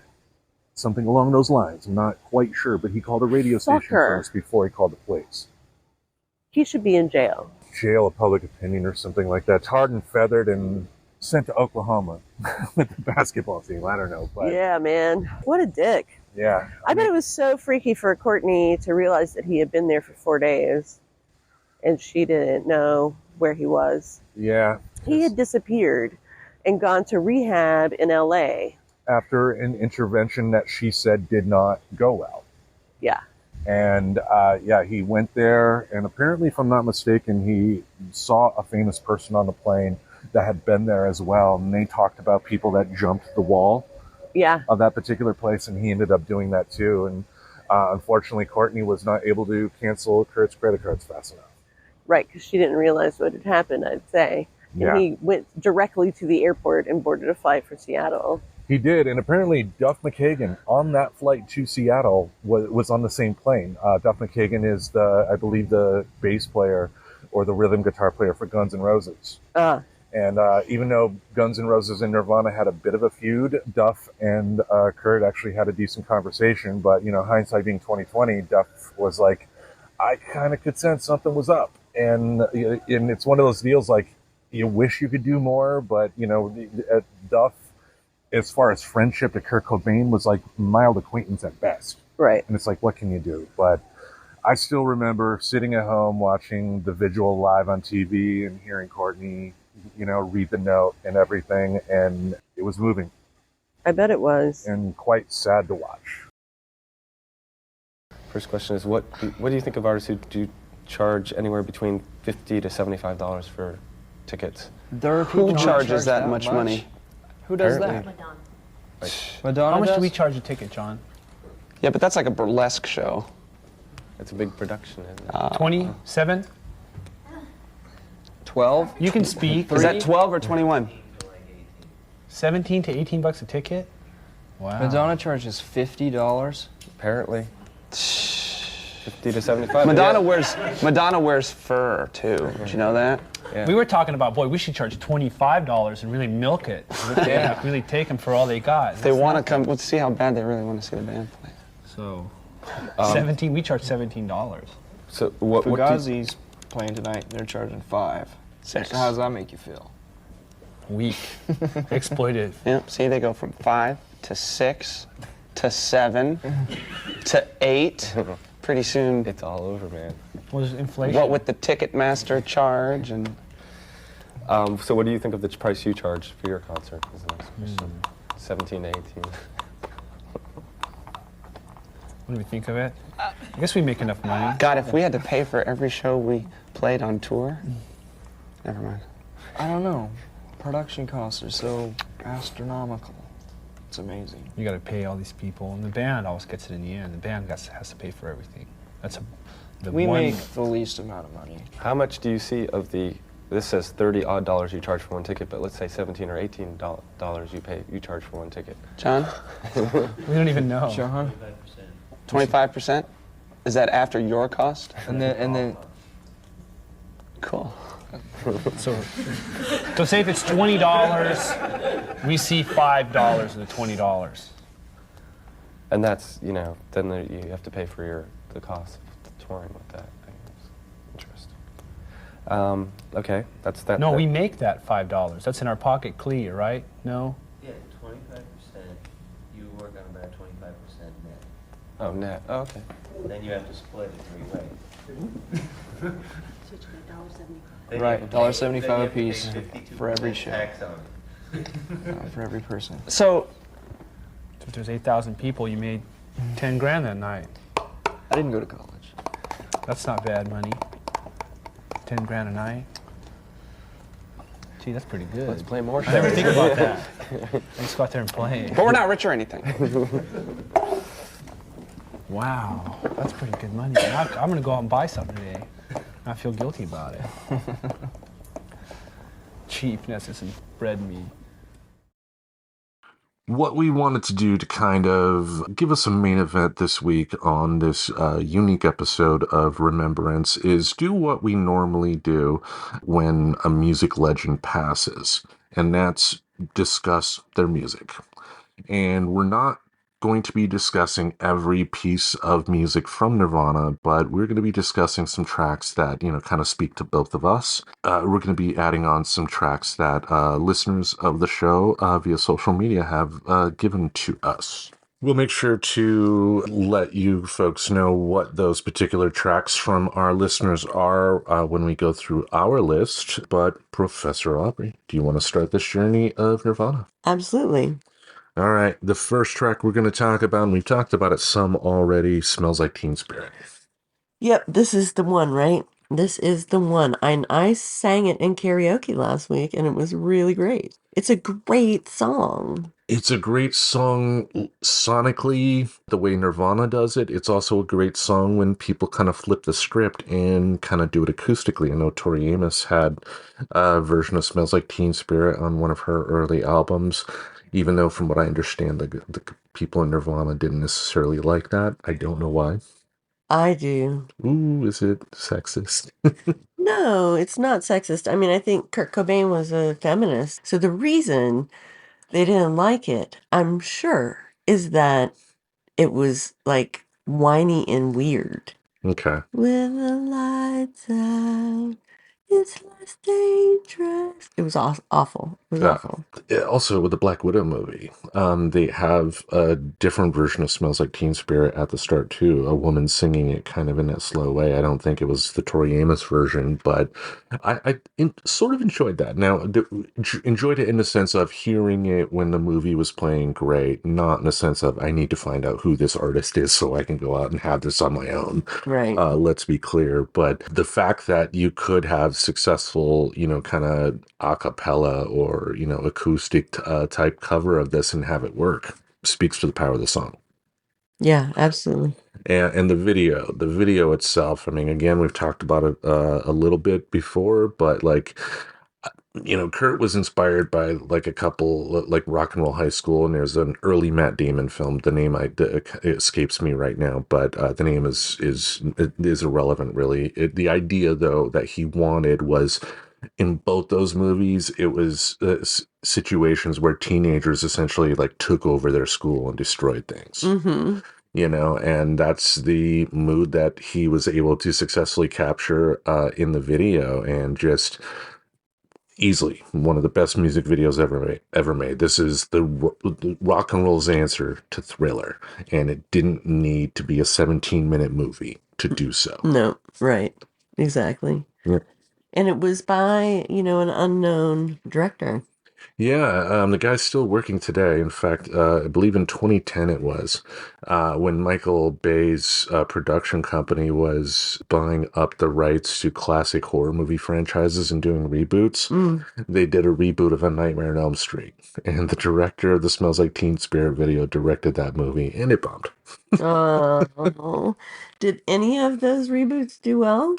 Something along those lines. I'm not quite sure, but he called a radio station first before he called the police. He should be in jail. Jail of public opinion or something like that. Tarred and feathered and sent to Oklahoma with the basketball team. I don't know. But yeah, man. What a dick. Yeah. I bet it was so freaky for Courtney to realize that he had been there for 4 days and she didn't know. where he was. Yeah. He had disappeared and gone to rehab in LA. After an intervention that she said did not go well. Yeah. And he went there, and apparently, if I'm not mistaken, he saw a famous person on the plane that had been there as well, and they talked about people that jumped the wall of that particular place, and he ended up doing that too. And unfortunately, Courtney was not able to cancel Kurt's credit cards fast enough. Right, because she didn't realize what had happened, I'd say. And he went directly to the airport and boarded a flight for Seattle. He did, and apparently Duff McKagan on that flight to Seattle was on the same plane. Duff McKagan is I believe the bass player or the rhythm guitar player for Guns N' Roses. And even though Guns N' Roses and Nirvana had a bit of a feud, Duff and Kurt actually had a decent conversation. But, hindsight being 2020, Duff was like, I kind of could sense something was up. And it's one of those deals like, you wish you could do more, but, Duff, as far as friendship to Kurt Cobain, was like mild acquaintance at best. Right. And it's like, what can you do? But I still remember sitting at home watching the vigil live on TV and hearing Courtney, read the note and everything. And it was moving. I bet it was. And quite sad to watch. First question is, what do you think of artists who do charge anywhere between $50 to $75 for tickets? There are people who charges that much money. Who does Apparently. that? Madonna. How much does? do we charge a ticket, John? Yeah, but that's like a burlesque show. It's a big production, isn't it? 27? 12? You can speak. Is that 12 or 21? 17 to 18 bucks a ticket? Wow. Madonna charges $50. Apparently. 50 to 75. Madonna wears fur too. Did you know that? Yeah. We were talking about, boy, we should charge $25 and really milk it. Yeah, really take them for all they got. If they want to come, let's see how bad they really want to see the band play. So, 17. We charge $17. So what? Fugazi's playing tonight. They're charging $5. So how does that make you feel? Weak, exploitive. Yep. See, they go from 5 to 6 to 7 to 8. Pretty soon, it's all over, man. Well, there's inflation. What with the Ticketmaster charge and. So what do you think of the price you charge for your concert? Is the next question. 17 to 18. What do we think of it? I guess we make enough money. God, if we had to pay for every show we played on tour, never mind. I don't know. Production costs are so astronomical. It's amazing. You got to pay all these people, and the band always gets it in the end. The band has to pay for everything. That's we make the least amount of money. How much do you see of the? This says $30 you charge for one ticket, but let's say $17 or $18 you charge for one ticket. John? We don't even know. John? 25%? Is that after your cost? And then. Cool. So say if it's $20, we see $5 of the $20. And that's, then you have to pay for the cost of touring with that. Interesting. Okay, that's that. No, we make that $5. That's in our pocket clear, right? No? Yeah, 25%. You work on about 25% net. Oh, net. Oh, okay. Then you have to split it 3 ways. Right, $1.75 a piece for every show. Tax on it. For every person. So if there's 8,000 people, you made 10 grand that night. I didn't go to college. That's not bad money. 10 grand a night. Gee, that's pretty good. Let's play more shows. I never think about that. Let's go out there and play. But we're not rich or anything. Wow, that's pretty good money. I'm going to go out and buy something today. I feel guilty about it. Cheapness isn't bred me. What we wanted to do to kind of give us a main event this week on this unique episode of Remembrance is do what we normally do when a music legend passes, and that's discuss their music. And we're not going to be discussing every piece of music from Nirvana, but we're going to be discussing some tracks that, kind of speak to both of us. We're going to be adding on some tracks that listeners of the show via social media have given to us. We'll make sure to let you folks know what those particular tracks from our listeners are when we go through our list. But Professor Aubrey, do you want to start this journey of Nirvana? Absolutely. All right. The first track we're going to talk about, and we've talked about it some already, Smells Like Teen Spirit. Yep, this is the one, right? This is the one. I sang it in karaoke last week, and it was really great. It's a great song. It's a great song sonically, the way Nirvana does it. It's also a great song when people kind of flip the script and kind of do it acoustically. I know Tori Amos had a version of Smells Like Teen Spirit on one of her early albums, even though from what I understand, the people in Nirvana didn't necessarily like that. I don't know why. I do. Ooh, is it sexist? No, it's not sexist. I mean, I think Kurt Cobain was a feminist. So the reason they didn't like it, I'm sure, is that it was like whiny and weird. Okay. With the lights out, it's less dangerous. It was awful. It was awful. Also, with the Black Widow movie, they have a different version of Smells Like Teen Spirit at the start, too. A woman singing it kind of in that slow way. I don't think it was the Tori Amos version, but I sort of enjoyed that. Now, enjoyed it in the sense of hearing it when the movie was playing, great. Not in the sense of, I need to find out who this artist is so I can go out and have this on my own. Right. Let's be clear. But the fact that you could have successful, kind of a cappella or, acoustic type cover of this and have it work speaks to the power of the song. Yeah, absolutely. And the video itself, I mean, again, we've talked about it a little bit before, but like, Kurt was inspired by like a couple, like Rock and Roll High School, and there's an early Matt Damon film. The name it escapes me right now, but the name is irrelevant, really. The idea, though, that he wanted was, in both those movies, it was situations where teenagers essentially like took over their school and destroyed things. Mm-hmm. And that's the mood that he was able to successfully capture in the video, and just easily one of the best music videos ever made. This is the rock and roll's answer to Thriller, and it didn't need to be a 17-minute movie to do so. No, right. Exactly. Yeah. And it was by, an unknown director. Yeah, the guy's still working today. In fact, I believe in 2010 it was, when Michael Bay's production company was buying up the rights to classic horror movie franchises and doing reboots. They did a reboot of A Nightmare on Elm Street, and the director of the Smells Like Teen Spirit video directed that movie, and it bombed. Did any of those reboots do well?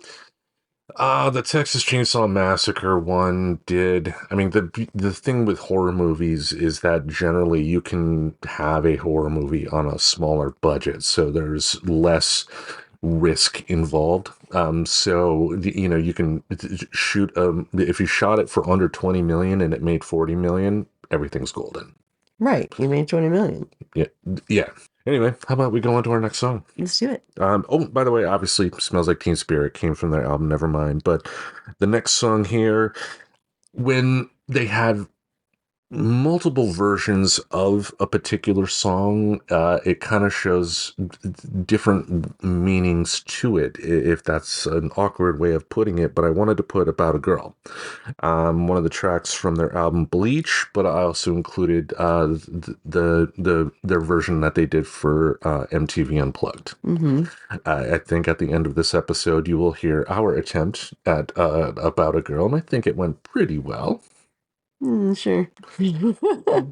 The Texas Chainsaw Massacre one did. I mean, the thing with horror movies is that generally you can have a horror movie on a smaller budget, so there's less risk involved. You can shoot if you shot it for under 20 million and it made 40 million, everything's golden. Right, you made 20 million. Yeah. Anyway, how about we go on to our next song? Let's do it. By the way, obviously, Smells Like Teen Spirit came from their album Nevermind, but the next song here, when they had multiple versions of a particular song, it kind of shows different meanings to it, if that's an awkward way of putting it, but I wanted to put About a Girl, one of the tracks from their album Bleach, but I also included their version that they did for MTV Unplugged. Mm-hmm. I think at the end of this episode you will hear our attempt at About a Girl, and I think it went pretty well. Sure.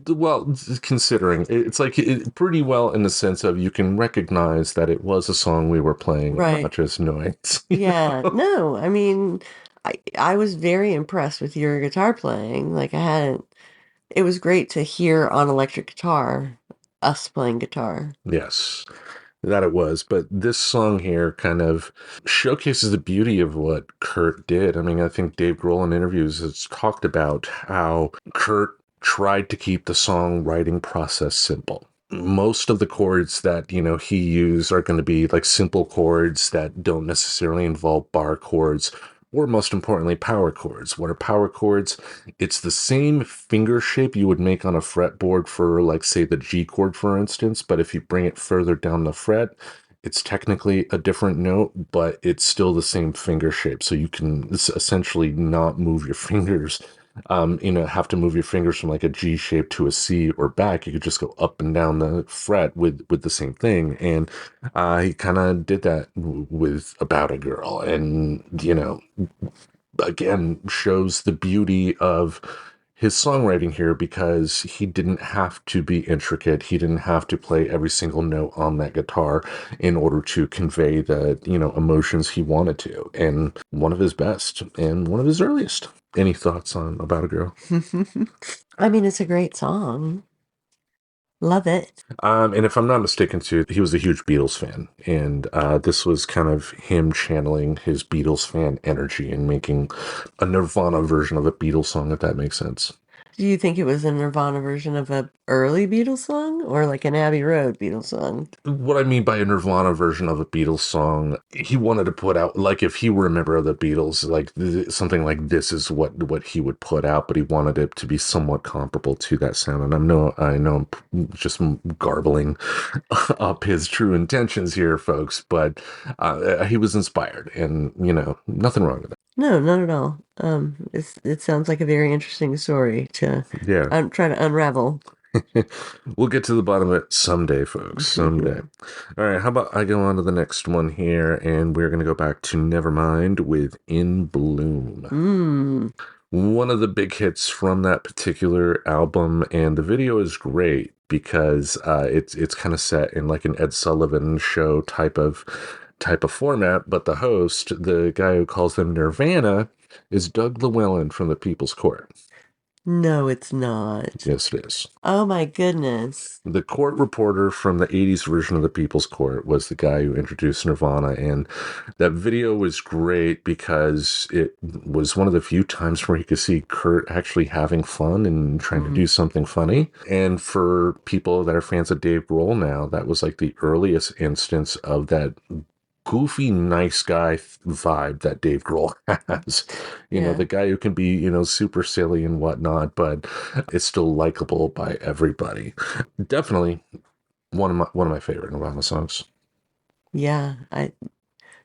Well, considering it's like pretty well in the sense of you can recognize that it was a song we were playing, right. Not just noise. Yeah, no, I mean, I was very impressed with your guitar playing. Like it was great to hear on electric guitar, us playing guitar. Yes. That it was, but this song here kind of showcases the beauty of what Kurt did. I mean, I think Dave Grohl in interviews has talked about how Kurt tried to keep the songwriting process simple. Most of the chords that, he used are going to be like simple chords that don't necessarily involve bar chords or most importantly, power chords. What are power chords? It's the same finger shape you would make on a fretboard for, like, say, the G chord, for instance, but if you bring it further down the fret, it's technically a different note, but it's still the same finger shape. So you can essentially not move your fingers, have to move your fingers from like a G shape to a C or back. You could just go up and down the fret with the same thing. And he kind of did that with About a Girl. And, again, shows the beauty of his songwriting here, because he didn't have to be intricate. He didn't have to play every single note on that guitar in order to convey the, emotions he wanted to. And one of his best and one of his earliest. Any thoughts on About a Girl? I mean, it's a great song. Love it. And if I'm not mistaken, too, he was a huge Beatles fan. And this was kind of him channeling his Beatles fan energy and making a Nirvana version of a Beatles song, if that makes sense. Do you think it was a Nirvana version of an early Beatles song or like an Abbey Road Beatles song? What I mean by a Nirvana version of a Beatles song, he wanted to put out, like, if he were a member of the Beatles, like something like this is what he would put out, but he wanted it to be somewhat comparable to that sound. And I know I'm just garbling up his true intentions here, folks, but he was inspired, and nothing wrong with that. No, not at all. It sounds like a very interesting story to try to unravel. We'll get to the bottom of it someday, folks. Someday. All right, how about I go on to the next one here, and we're going to go back to Nevermind with In Bloom. One of the big hits from that particular album, and the video is great because it's kind of set in like an Ed Sullivan show type of format, but the host, the guy who calls them Nirvana, is Doug Llewellyn from the People's Court. No, it's not. Yes, it is. Oh my goodness. The court reporter from the 80s version of the People's Court was the guy who introduced Nirvana, and that video was great because it was one of the few times where you could see Kurt actually having fun and trying to do something funny. And for people that are fans of Dave Grohl now, that was like the earliest instance of that goofy, nice guy vibe that Dave Grohl has. The guy who can be, super silly and whatnot, but is still likable by everybody. Definitely one of my favorite Nirvana songs. Yeah,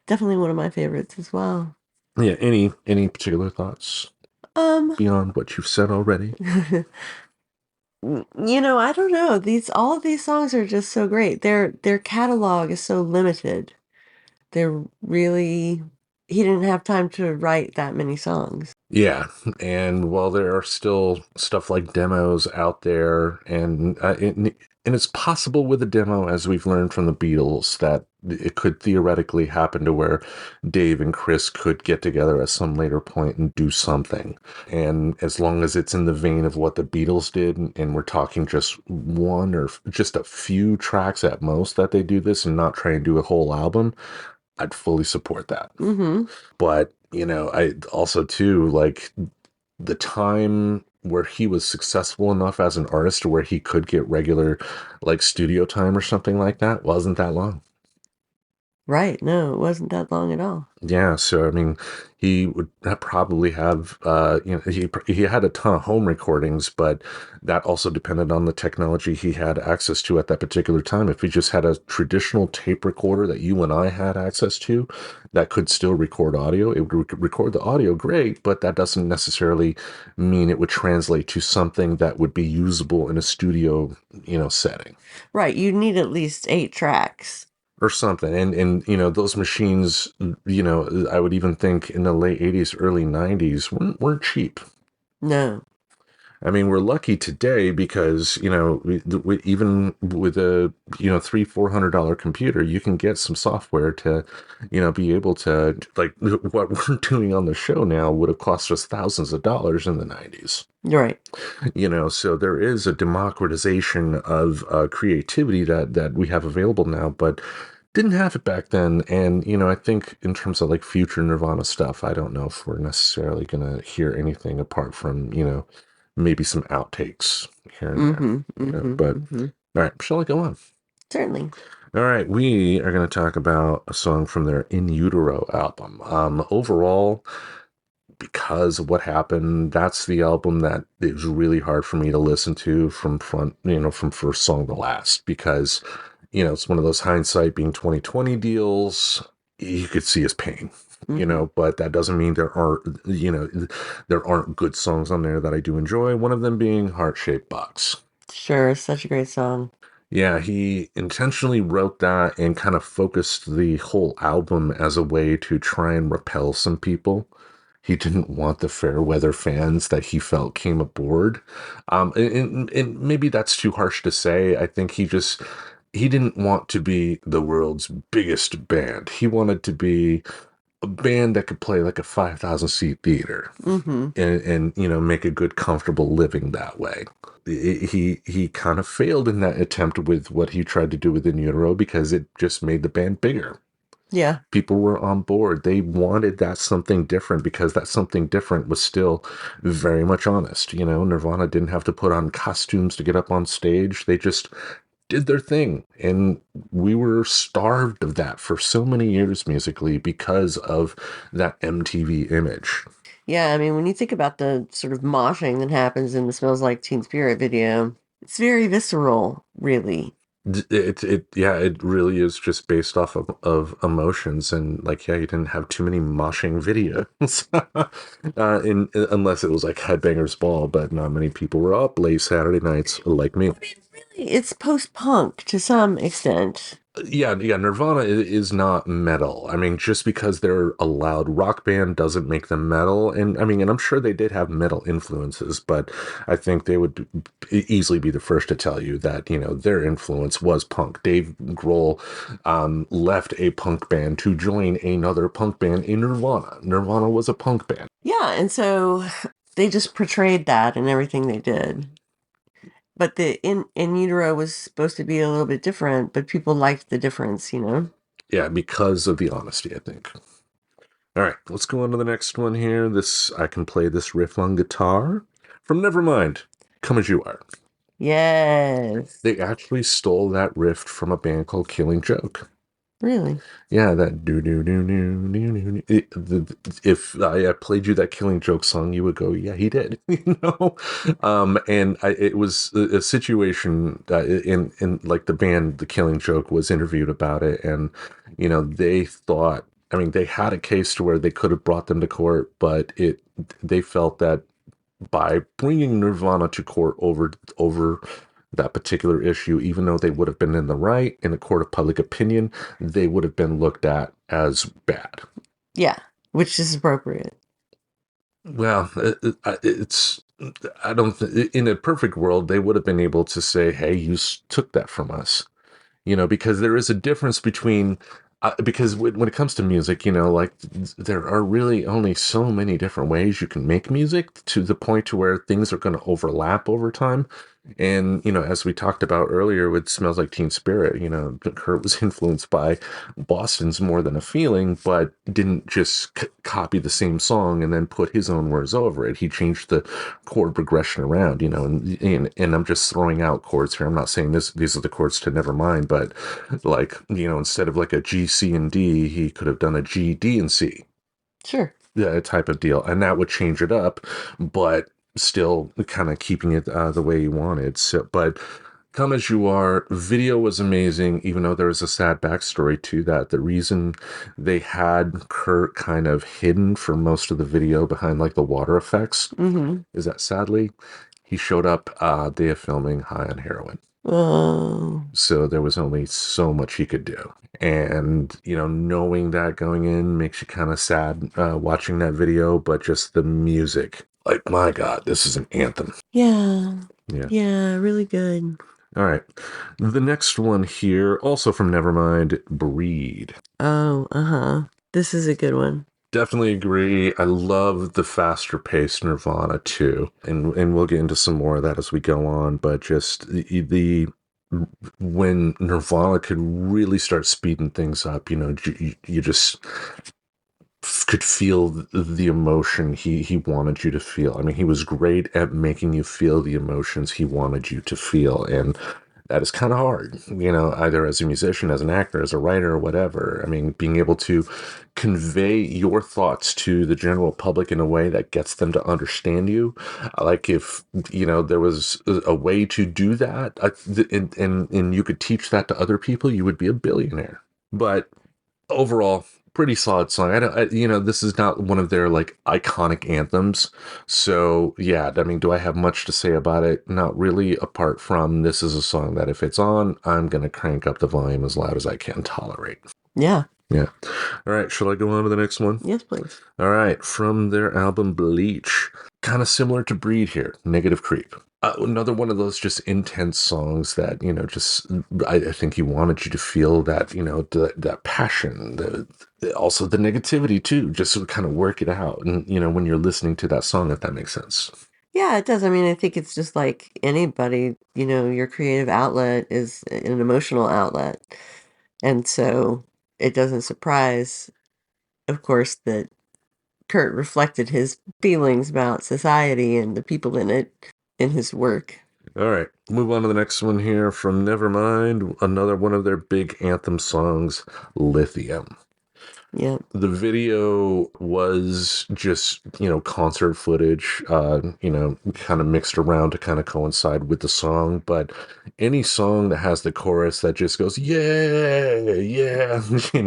definitely one of my favorites as well. Yeah, any particular thoughts? Beyond what you've said already? I don't know. All of these songs are just so great. Their catalog is so limited. He didn't have time to write that many songs. Yeah, and while there are still stuff like demos out there, and it's possible with a demo, as we've learned from the Beatles, that it could theoretically happen to where Dave and Chris could get together at some later point and do something. And as long as it's in the vein of what the Beatles did, and we're talking just one or just a few tracks at most that they do this and not try and do a whole album, I'd fully support that. But, I also, too, like, the time where he was successful enough as an artist to where he could get regular, like, studio time or something like that wasn't that long. Right. No, it wasn't that long at all. Yeah. So, I mean, he would probably have, he had a ton of home recordings, but that also depended on the technology he had access to at that particular time. If he just had a traditional tape recorder that you and I had access to that could still record audio, it would record the audio great, but that doesn't necessarily mean it would translate to something that would be usable in a studio, setting. Right. You need at least 8 tracks. Or something. And those machines, I would even think in the late 80s, early 90s weren't cheap. No. I mean, we're lucky today because, even with a, $300-400 computer, you can get some software to, be able to, like, what we're doing on the show now would have cost us thousands of dollars in the 90s. Right. So there is a democratization of creativity that we have available now, but didn't have it back then. And, I think in terms of like future Nirvana stuff, I don't know if we're necessarily going to hear anything apart from, maybe some outtakes here and there. But all right, shall I go on? Certainly. All right, we are going to talk about a song from their In Utero album. Overall, because of what happened, that's the album that it was really hard for me to listen to from from first song to last, because, it's one of those hindsight being 2020 deals. You could see his pain, but that doesn't mean there aren't good songs on there that I do enjoy. One of them being Heart Shaped Box. Sure, such a great song. Yeah, he intentionally wrote that and kind of focused the whole album as a way to try and repel some people. He didn't want the fair weather fans that he felt came aboard. And maybe that's too harsh to say. I think he didn't want to be the world's biggest band. He wanted to be a band that could play like a 5,000 seat theater, and make a good, comfortable living that way. He kind of failed in that attempt with what he tried to do with In Utero, because it just made the band bigger. Yeah. People were on board. They wanted that something different, because that something different was still very much honest. Nirvana didn't have to put on costumes to get up on stage. They just did their thing. And we were starved of that for so many years musically because of that MTV image. Yeah, I mean, when you think about the sort of moshing that happens in the Smells Like Teen Spirit video, it's very visceral, really. It really is just based off of emotions, and you didn't have too many moshing videos, unless it was like Headbangers Ball, but not many people were up late Saturday nights like me. I mean, really, it's post-punk to some extent. Yeah, Nirvana is not metal. I mean, just because they're a loud rock band doesn't make them metal. And I'm sure they did have metal influences, but I think they would easily be the first to tell you that, their influence was punk. Dave Grohl left a punk band to join another punk band in Nirvana. Nirvana was a punk band. Yeah, and so they just portrayed that in everything they did. But the in utero was supposed to be a little bit different, but people liked the difference, Yeah, because of the honesty, I think. All right, let's go on to the next one here. I can play this riff on guitar from Nevermind, Come As You Are. Yes. They actually stole that riff from a band called Killing Joke. Really? Yeah, that do. If I played you that Killing Joke song, you would go, "Yeah, he did." It was a situation in like the band, the Killing Joke, was interviewed about it, and they thought, they had a case to where they could have brought them to court, but they felt that by bringing Nirvana to court over that particular issue, even though they would have been in the right in a court of public opinion, they would have been looked at as bad. Yeah, which is appropriate. Well, I don't think in a perfect world, they would have been able to say, hey, you took that from us, because there is a difference between, because when it comes to music, there are really only so many different ways you can make music, to the point to where things are going to overlap over time. And, as we talked about earlier with Smells Like Teen Spirit, Kurt was influenced by Boston's More Than a Feeling, but didn't just copy the same song and then put his own words over it. He changed the chord progression around, and I'm just throwing out chords here. I'm not saying these are the chords to Nevermind, but instead of like a G, C, and D, he could have done a G, D, and C. Sure. Yeah, type of deal. And that would change it up, but still kind of keeping it the way you wanted. So, but Come As You Are video was amazing, even though there was a sad backstory to that. The reason they had Kurt kind of hidden for most of the video behind like the water effects is that sadly he showed up day of filming high on heroin. Oh. So there was only so much he could do. And, knowing that going in makes you kind of sad watching that video, but just the music. Like, my God, this is an anthem. Yeah. Yeah. Yeah, really good. All right. The next one here, also from Nevermind, Breed. Oh, this is a good one. Definitely agree. I love the faster paced Nirvana too. And we'll get into some more of that as we go on, but just the when Nirvana could really start speeding things up, you just could feel the emotion he wanted you to feel. He was great at making you feel the emotions he wanted you to feel. And that is kind of hard, either as a musician, as an actor, as a writer, or whatever. I mean, being able to convey your thoughts to the general public in a way that gets them to understand you. Like if, there was a way to do that, and you could teach that to other people, you would be a billionaire. But overall, pretty solid song. This is not one of their like iconic anthems. So yeah, I mean, do I have much to say about it? Not really, apart from this is a song that if it's on, I'm going to crank up the volume as loud as I can tolerate. Yeah. Yeah. All right. Shall I go on to the next one? Yes, please. All right. From their album Bleach, kind of similar to Breed here, Negative Creep. Another one of those just intense songs that, I think he wanted you to feel that, that passion, also the negativity too, just to kind of work it out. And, when you're listening to that song, if that makes sense. Yeah, it does. I mean, I think it's just like anybody, your creative outlet is an emotional outlet. And so it doesn't surprise, of course, that Kurt reflected his feelings about society and the people in it in his work. All right, move on to the next one here from Nevermind, another one of their big anthem songs, Lithium. Yeah. The video was just, concert footage, kind of mixed around to kind of coincide with the song. But any song that has the chorus that just goes, yeah, yeah,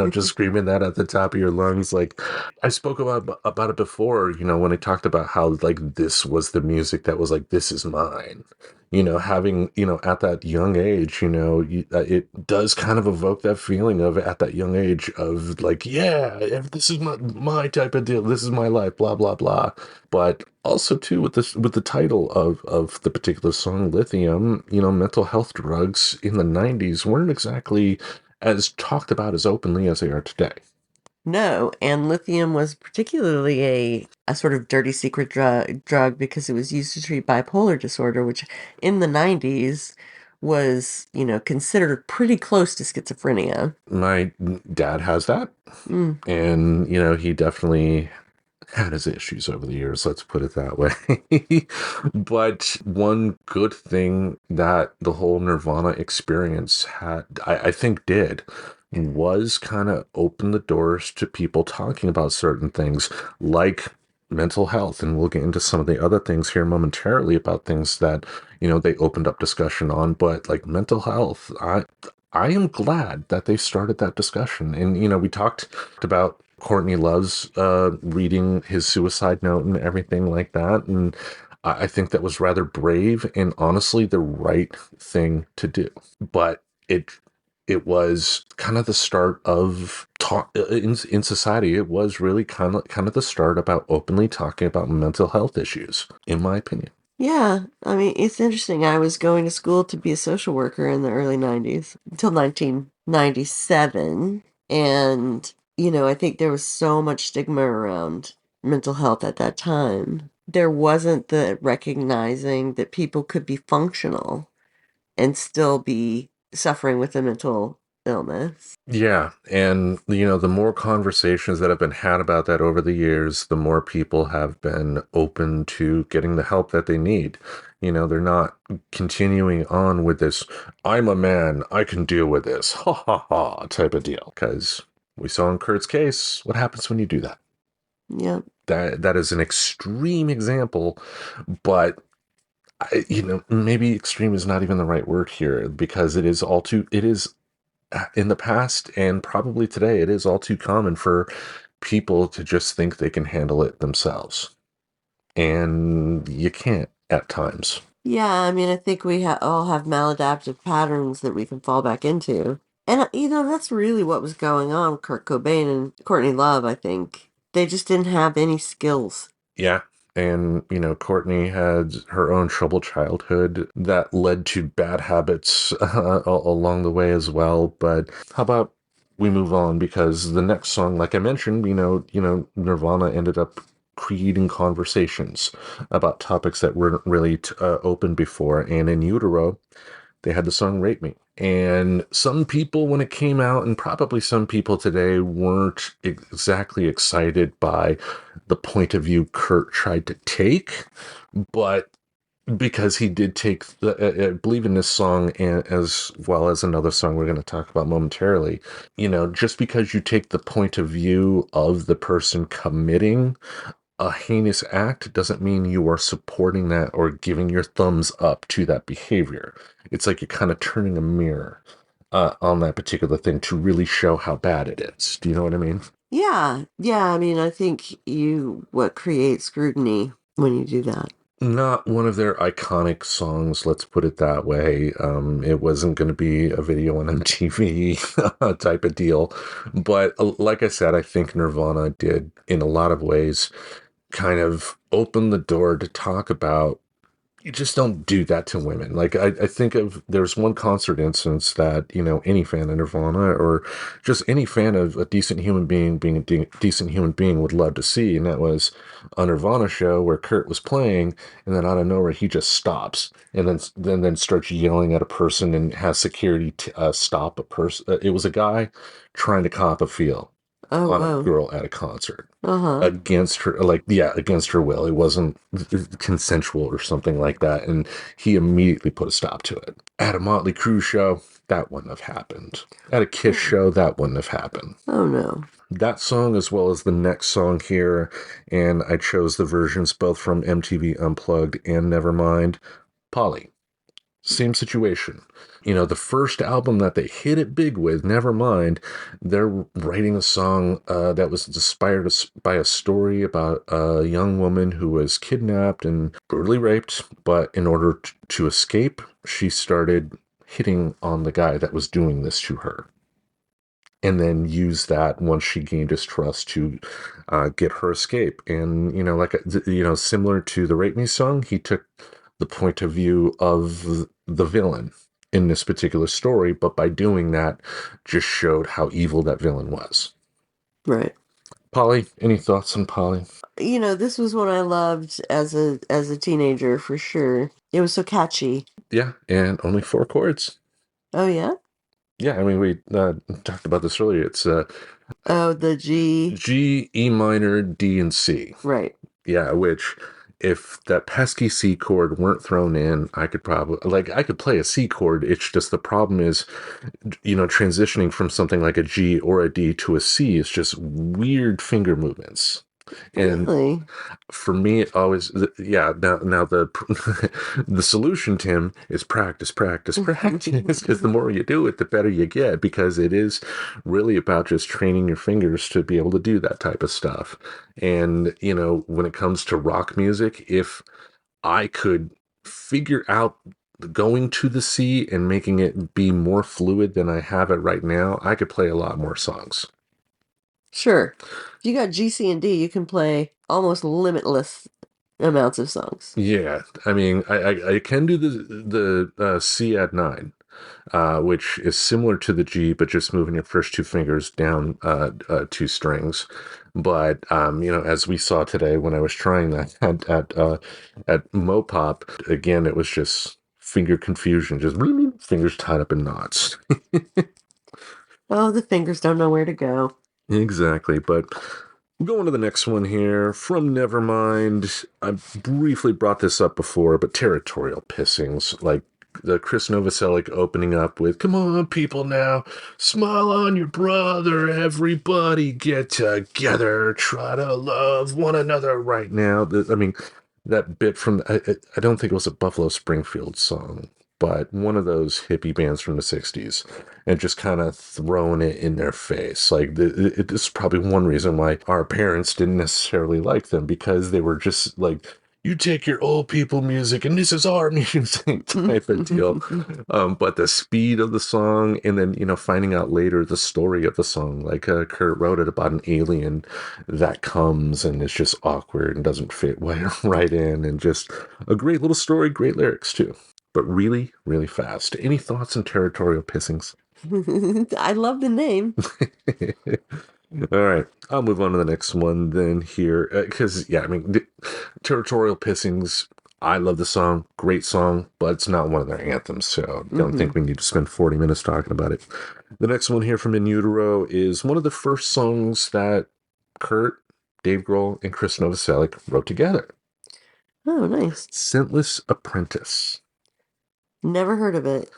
just screaming that at the top of your lungs. Like I spoke about it before, when I talked about how like this was the music that was like, this is mine. Having, at that young age, it does kind of evoke that feeling of at that young age of like, yeah, this is my type of deal. This is my life, blah, blah, blah. But also too, with the title of the particular song, Lithium, mental health drugs in the 90s weren't exactly as talked about as openly as they are today. No, and lithium was particularly a sort of dirty secret drug because it was used to treat bipolar disorder, which in the 90s was, considered pretty close to schizophrenia. My dad has that. And, he definitely had his issues over the years, let's put it that way. But one good thing that the whole Nirvana experience had, I think did, was kind of open the doors to people talking about certain things like mental health. And we'll get into some of the other things here momentarily about things that, they opened up discussion on. But like mental health, I am glad that they started that discussion. And, we talked about Courtney Love's reading his suicide note and everything like that. And I think that was rather brave and honestly the right thing to do. But it was kind of the start of talk in society. It was really kind of the start about openly talking about mental health issues, in my opinion. Yeah, I mean, it's interesting. I was going to school to be a social worker in the early 90s until 1997. And, I think there was so much stigma around mental health at that time. There wasn't the recognizing that people could be functional and still be suffering with a mental illness. Yeah, and the more conversations that have been had about that over the years, the more people have been open to getting the help that they need. They're not continuing on with this, I'm a man, I can deal with this, ha ha ha, type of deal. Because we saw in Kurt's case, what happens when you do that? Yeah. That is an extreme example, but maybe extreme is not even the right word here, because it is in the past and probably today, it is all too common for people to just think they can handle it themselves. And you can't at times. Yeah, I mean, I think we all have maladaptive patterns that we can fall back into. And, that's really what was going on with Kurt Cobain and Courtney Love, I think. They just didn't have any skills. Yeah. And, Courtney had her own troubled childhood that led to bad habits along the way as well. But how about we move on? Because the next song, like I mentioned, Nirvana ended up creating conversations about topics that weren't really open before. And in utero, they had the song Rape Me. And some people, when it came out, and probably some people today, weren't exactly excited by the point of view Kurt tried to take. But because he did take, I believe in this song, and as well as another song we're going to talk about momentarily, just because you take the point of view of the person committing a heinous act doesn't mean you are supporting that or giving your thumbs up to that behavior. It's like you're kind of turning a mirror on that particular thing to really show how bad it is. Do you know what I mean? Yeah, yeah. I mean, I think what creates scrutiny when you do that. Not one of their iconic songs, let's put it that way. It wasn't going to be a video on MTV type of deal. But like I said, I think Nirvana did, in a lot of ways, kind of open the door to talk about, you just don't do that to women. Like, I think there's one concert instance that, any fan of Nirvana or just any fan of a decent human being being a decent human being would love to see. And that was a Nirvana show where Kurt was playing, and then out of nowhere, he just stops and then starts yelling at a person and has security stop a person. It was a guy trying to cop a feel on a girl at a concert against her, against her will. It wasn't consensual or something like that. And he immediately put a stop to it. At a Motley Crue show, that wouldn't have happened. At a Kiss show, that wouldn't have happened. Oh, no. That song, as well as the next song here, and I chose the versions both from MTV Unplugged and Nevermind. Polly. Same situation. The first album that they hit it big with, Nevermind, they're writing a song that was inspired by a story about a young woman who was kidnapped and brutally raped, but in order to escape, she started hitting on the guy that was doing this to her. And then use that once she gained his trust to get her escape. And, similar to the Rape Me song, he took the point of view of the villain in this particular story, but by doing that, just showed how evil that villain was. Right. Polly, any thoughts on Polly? This was one I loved as a teenager for sure. It was so catchy. Yeah, and only 4 chords. Oh, yeah? Yeah, I mean, we talked about this earlier. It's the G, E minor, D, and C. Right. Yeah, which, if that pesky C chord weren't thrown in, I could play a C chord. It's just the problem is, transitioning from something like a G or a D to a C is just weird finger movements. And really? For me, it always, now the the solution, Tim, is practice, because the more you do it, the better you get, because it is really about just training your fingers to be able to do that type of stuff. And, when it comes to rock music, if I could figure out going to the C and making it be more fluid than I have it right now, I could play a lot more songs. Sure. If you got G, C, and D, you can play almost limitless amounts of songs. Yeah, I mean, I can do the C add 9, which is similar to the G, but just moving your first 2 fingers down 2 strings. But as we saw today when I was trying that at Mopop, again, it was just finger confusion, just fingers tied up in knots. Oh, the fingers don't know where to go. Exactly, but we'll go on to the next one here from Nevermind. I briefly brought this up before, but territorial pissings, like the Chris Novoselic opening up with, "Come on, people now, smile on your brother, everybody get together, try to love one another right now." That bit from, I don't think it was a Buffalo Springfield song, but one of those hippie bands from the 60s, and just kind of throwing it in their face. Like, this is probably one reason why our parents didn't necessarily like them, because they were just like, you take your old people music and this is our music type of deal. But the speed of the song, and then, finding out later the story of the song, like Kurt wrote it about an alien that comes and is just awkward and doesn't fit right in, and just a great little story, great lyrics too. But really, really fast. Any thoughts on territorial pissings? I love the name. All right, I'll move on to the next one then here, because, territorial pissings, I love the song, great song, but it's not one of their anthems, so I don't think we need to spend 40 minutes talking about it. The next one here from In Utero is one of the first songs that Kurt, Dave Grohl, and Chris Novoselic wrote together. Oh, nice. Scentless Apprentice. Never heard of it.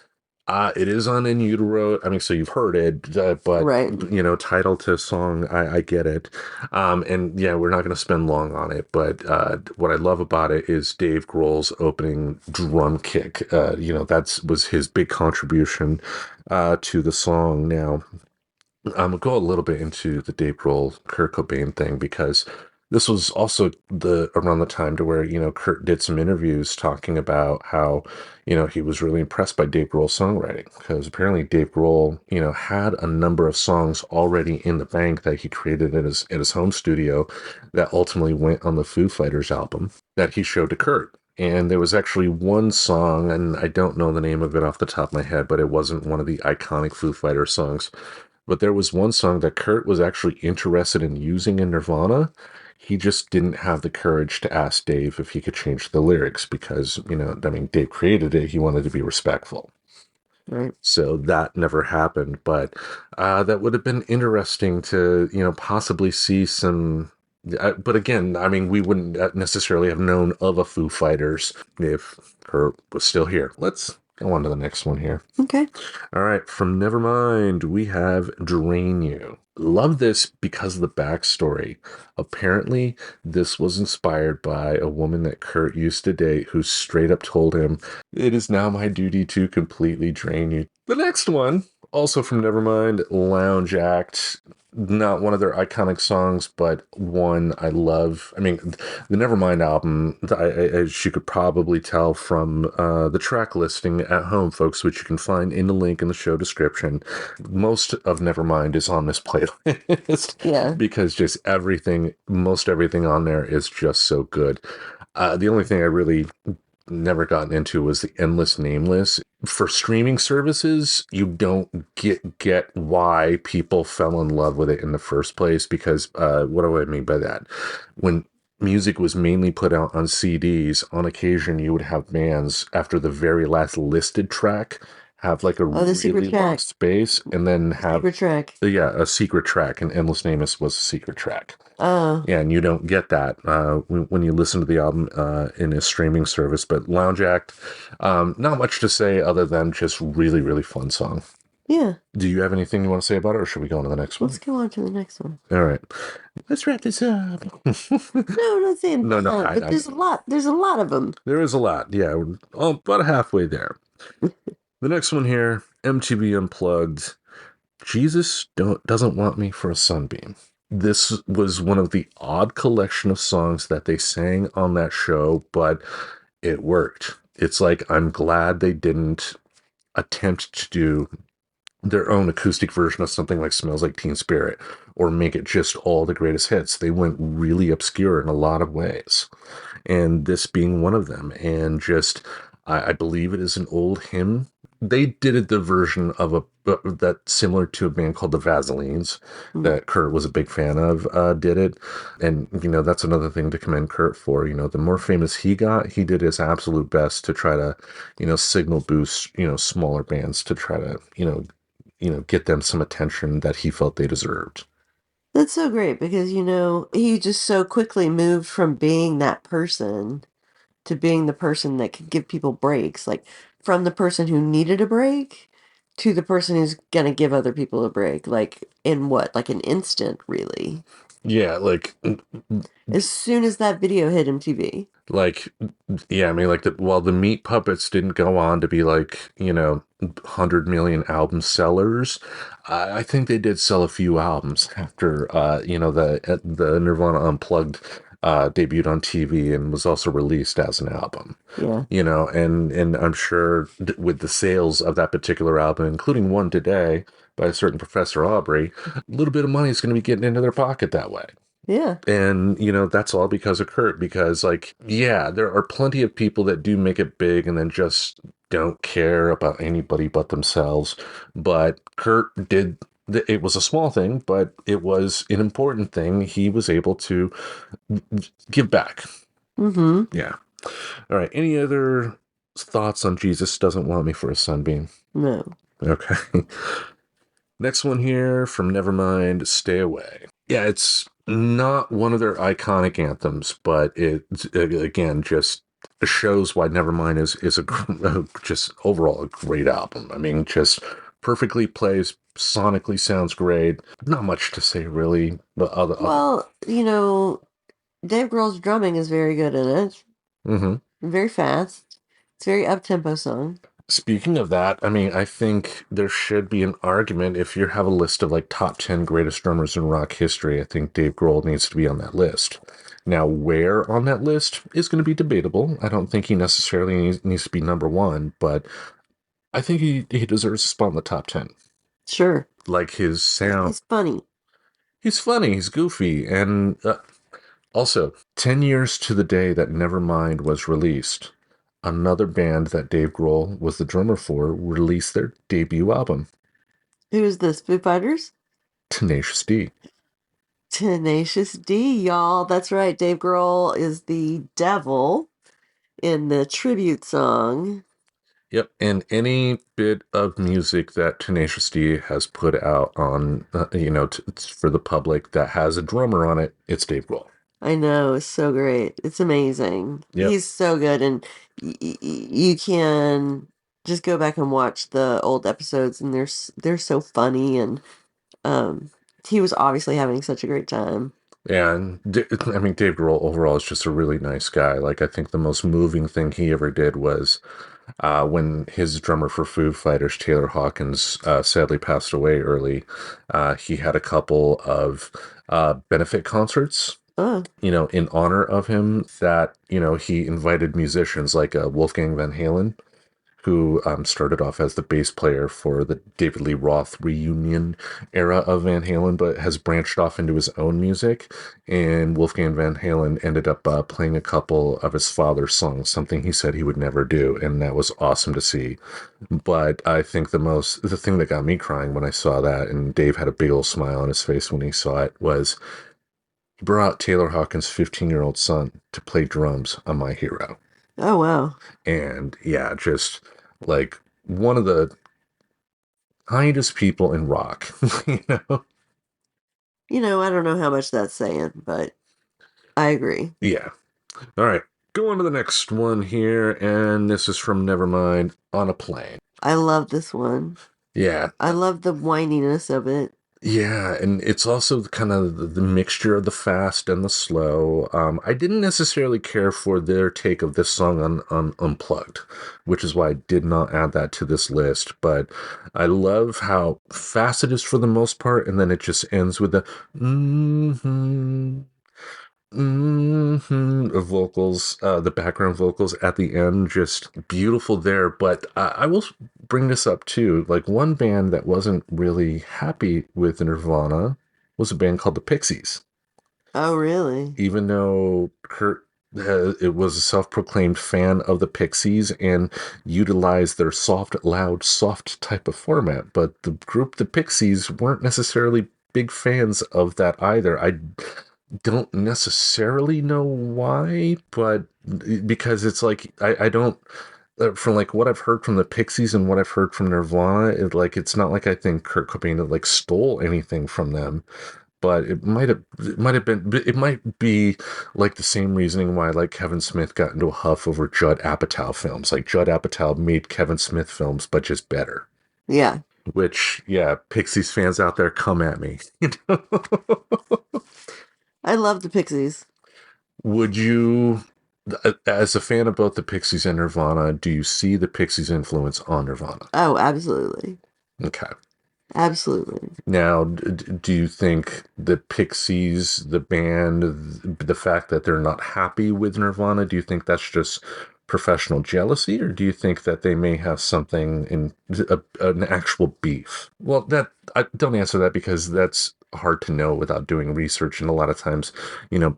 It is on In Utero. I mean, so you've heard it, but Right. title to song, I get it. And yeah, we're not going to spend long on it, but what I love about it is Dave Grohl's opening drum kick. That was his big contribution to the song. Now, I'm gonna go a little bit into the Dave Grohl, Kurt Cobain thing because this was also around the time to where Kurt did some interviews talking about how he was really impressed by Dave Grohl's songwriting because apparently Dave Grohl had a number of songs already in the bank that he created at his home studio that ultimately went on the Foo Fighters album that he showed to Kurt. And there was actually one song, and I don't know the name of it off the top of my head, but it wasn't one of the iconic Foo Fighters songs. But there was one song that Kurt was actually interested in using in Nirvana. He just didn't have the courage to ask Dave if he could change the lyrics because, Dave created it. He wanted to be respectful. Right. So that never happened. But that would have been interesting to, possibly see some. But again, I mean, we wouldn't necessarily have known of a Foo Fighters if Kurt was still here. Let's go on to the next one here. Okay. All right. From Nevermind, we have Drain You. Love this because of the backstory. Apparently, this was inspired by a woman that Kurt used to date who straight up told him, "It is now my duty to completely drain you." The next one, also from Nevermind, Lounge Act. Not one of their iconic songs, but one I love. I mean, the Nevermind album, as you could probably tell from the track listing at home, folks, which you can find in the link in the show description. Most of Nevermind is on this playlist. Yeah. Because just most everything on there is just so good. The only thing I really never gotten into was the Endless Nameless. For streaming services, you don't get why people fell in love with it in the first place, because what do I mean by that? When music was mainly put out on CDs, on occasion you would have bands after the very last listed track have like a really long space and then have secret track. Yeah, a secret track, and Endless Nameless was a secret track. Oh. Yeah, and you don't get that when you listen to the album in a streaming service. But Lounge Act, not much to say other than just really, really fun song. Yeah. Do you have anything you want to say about it, or should we go on to the next one? Let's go on to the next one. All right. Let's wrap this up. No, I'm not saying No, but there's a lot. There's a lot of them. There is a lot. Yeah, we're about halfway there. The next one here, MTV Unplugged. Jesus doesn't want me for a sunbeam. This was one of the odd collection of songs that they sang on that show, but it worked. It's like, I'm glad they didn't attempt to do their own acoustic version of something like Smells Like Teen Spirit or make it just all the greatest hits. They went really obscure in a lot of ways, and this being one of them. And just, I believe it is an old hymn. They did the version of that similar to a band called the Vaselines that Kurt was a big fan of, did it. And, that's another thing to commend Kurt for. The more famous he got, he did his absolute best to try to, signal boost, smaller bands to try to, get them some attention that he felt they deserved. That's so great because, he just so quickly moved from being that person to being the person that could give people breaks. Like, from the person who needed a break to the person who's going to give other people a break. Like, in what? Like an instant, really. Yeah, like... as soon as that video hit MTV. Like, yeah, I mean, like, the Meat Puppets didn't go on to be like, 100 million album sellers. I think they did sell a few albums after, the Nirvana Unplugged debuted on TV and was also released as an album. Yeah. And I'm sure with the sales of that particular album, including one today by a certain Professor Aubrey, a little bit of money is going to be getting into their pocket that way. Yeah. And, that's all because of Kurt, because, like, yeah, there are plenty of people that do make it big and then just don't care about anybody but themselves. But Kurt did, it was a small thing, but it was an important thing. He was able to give back. Mm-hmm. Yeah. All right. Any other thoughts on Jesus Doesn't Want Me for a Sunbeam? No. Okay. Next one here from Nevermind, Stay Away. Yeah, it's Not one of their iconic anthems, but it again just shows why Nevermind is just overall a great album. I mean, just perfectly plays, sonically sounds great. Not much to say really. But Well, Dave Grohl's drumming is very good in it. Mm-hmm. Very fast. It's a very up-tempo song. Speaking of that, I mean, I think there should be an argument if you have a list of like top 10 greatest drummers in rock history. I think Dave Grohl needs to be on that list. Now, where on that list is going to be debatable. I don't think he necessarily needs to be number one, but I think he deserves a spot in the top 10. Sure. Like his sound. He's funny. He's funny. He's goofy. And also, 10 years to the day that Nevermind was released, another band that Dave Grohl was the drummer for released their debut album. Who is this? Foo Fighters? Tenacious D. Tenacious D, y'all. That's right. Dave Grohl is the devil in the tribute song. Yep, and any bit of music that Tenacious D has put out on, for the public that has a drummer on it, it's Dave Grohl. I know, it's so great. It's amazing. Yep. He's so good, and you can just go back and watch the old episodes, and they're so funny, and he was obviously having such a great time. And I mean, Dave Grohl overall is just a really nice guy. Like, I think the most moving thing he ever did was when his drummer for Foo Fighters, Taylor Hawkins, sadly passed away early. He had a couple of benefit concerts, in honor of him that, he invited musicians like Wolfgang Van Halen, who started off as the bass player for the David Lee Roth reunion era of Van Halen, but has branched off into his own music. And Wolfgang Van Halen ended up playing a couple of his father's songs, something he said he would never do, and that was awesome to see. But I think the thing that got me crying when I saw that, and Dave had a big old smile on his face when he saw it, was he brought Taylor Hawkins' 15-year-old son to play drums on My Hero. Oh, wow. And yeah, just like one of the kindest people in rock, I don't know how much that's saying, but I agree. Yeah. All right. Go on to the next one here, and this is from Nevermind, On a Plane. I love this one. Yeah. I love the whininess of it. Yeah, and it's also kind of the mixture of the fast and the slow. I didn't necessarily care for their take of this song on Unplugged, which is why I did not add that to this list. But I love how fast it is for the most part, and then it just ends with the vocals, the background vocals at the end, just beautiful there. But I will bring this up too. Like, one band that wasn't really happy with Nirvana was a band called the Pixies. Oh, really? Even though Kurt it was a self-proclaimed fan of the Pixies and utilized their soft, loud, soft type of format, but the group, the Pixies, weren't necessarily big fans of that either. I don't necessarily know why, but because it's like I don't, from like what I've heard from the Pixies and what I've heard from Nirvana, it's not like I think Kurt Cobain like stole anything from them, but it might be like the same reasoning why like Kevin Smith got into a huff over Judd Apatow films. Like, Judd Apatow made Kevin Smith films, but just better. Yeah. Which, yeah, Pixies fans out there, come at me. I love the Pixies. Would you, as a fan of both the Pixies and Nirvana, do you see the Pixies' influence on Nirvana? Oh, absolutely. Okay. Absolutely. Now, do you think the Pixies, the band, the fact that they're not happy with Nirvana, do you think that's just professional jealousy, or do you think that they may have something in an actual beef? Well, don't answer that, because that's hard to know without doing research, and a lot of times,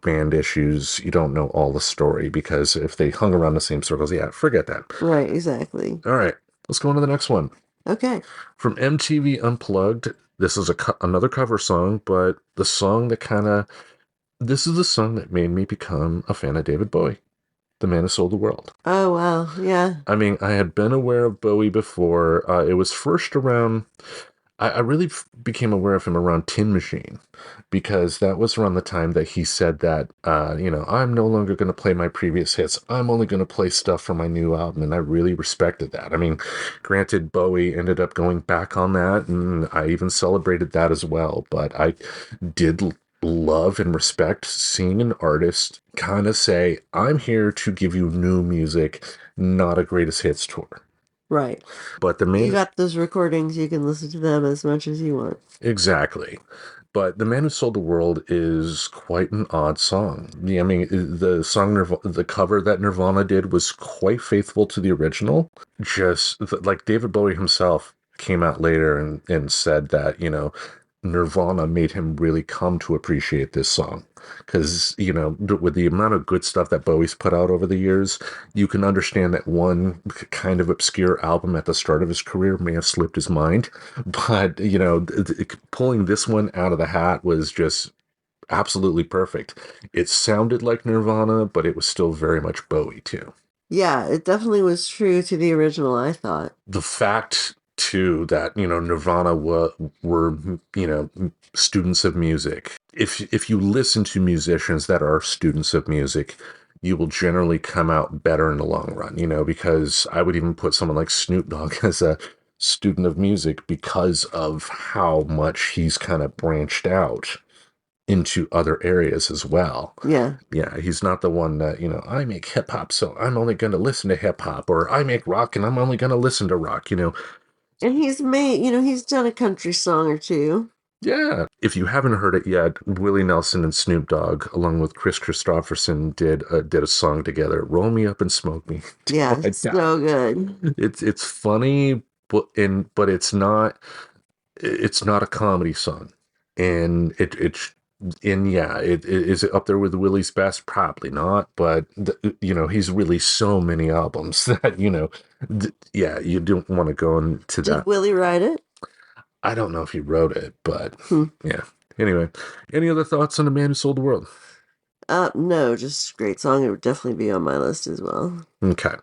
band issues, you don't know all the story, because if they hung around the same circles, forget that. Right, exactly. All right, let's go on to the next one. Okay. From MTV Unplugged, this is another cover song, but the song that this is the song that made me become a fan of David Bowie, the man who sold the world. Oh, wow, yeah. I mean, I had been aware of Bowie before. It was first around I really became aware of him around Tin Machine, because that was around the time that he said that, I'm no longer going to play my previous hits. I'm only going to play stuff from my new album. And I really respected that. I mean, granted, Bowie ended up going back on that, and I even celebrated that as well. But I did love and respect seeing an artist kind of say, I'm here to give you new music, not a greatest hits tour. Right. But the You main... got those recordings, you can listen to them as much as you want. Exactly. But The Man Who Sold the World is quite an odd song. Yeah, I mean, the song, the cover that Nirvana did was quite faithful to the original. Just like David Bowie himself came out later and said that, Nirvana made him really come to appreciate this song. Because, with the amount of good stuff that Bowie's put out over the years, you can understand that one kind of obscure album at the start of his career may have slipped his mind. But, pulling this one out of the hat was just absolutely perfect. It sounded like Nirvana, but it was still very much Bowie, too. Yeah, it definitely was true to the original, I thought. The fact, too, that, Nirvana were students of music. If you listen to musicians that are students of music, you will generally come out better in the long run, because I would even put someone like Snoop Dogg as a student of music because of how much he's kind of branched out into other areas as well. Yeah. Yeah, he's not the one that, I make hip hop, so I'm only going to listen to hip hop, or I make rock and I'm only going to listen to rock, And he's made, he's done a country song or two. Yeah. If you haven't heard it yet, Willie Nelson and Snoop Dogg, along with Chris Christopherson, did a song together, "Roll Me Up and Smoke Me." Yeah, it's so good. It's funny, but it's not a comedy song, and it is it up there with Willie's best? Probably not, but he's released so many albums that you don't want to go into that. Did Willie write it? I don't know if he wrote it, but yeah. Anyway, any other thoughts on The Man Who Sold the World? No, just a great song. It would definitely be on my list as well. Okay.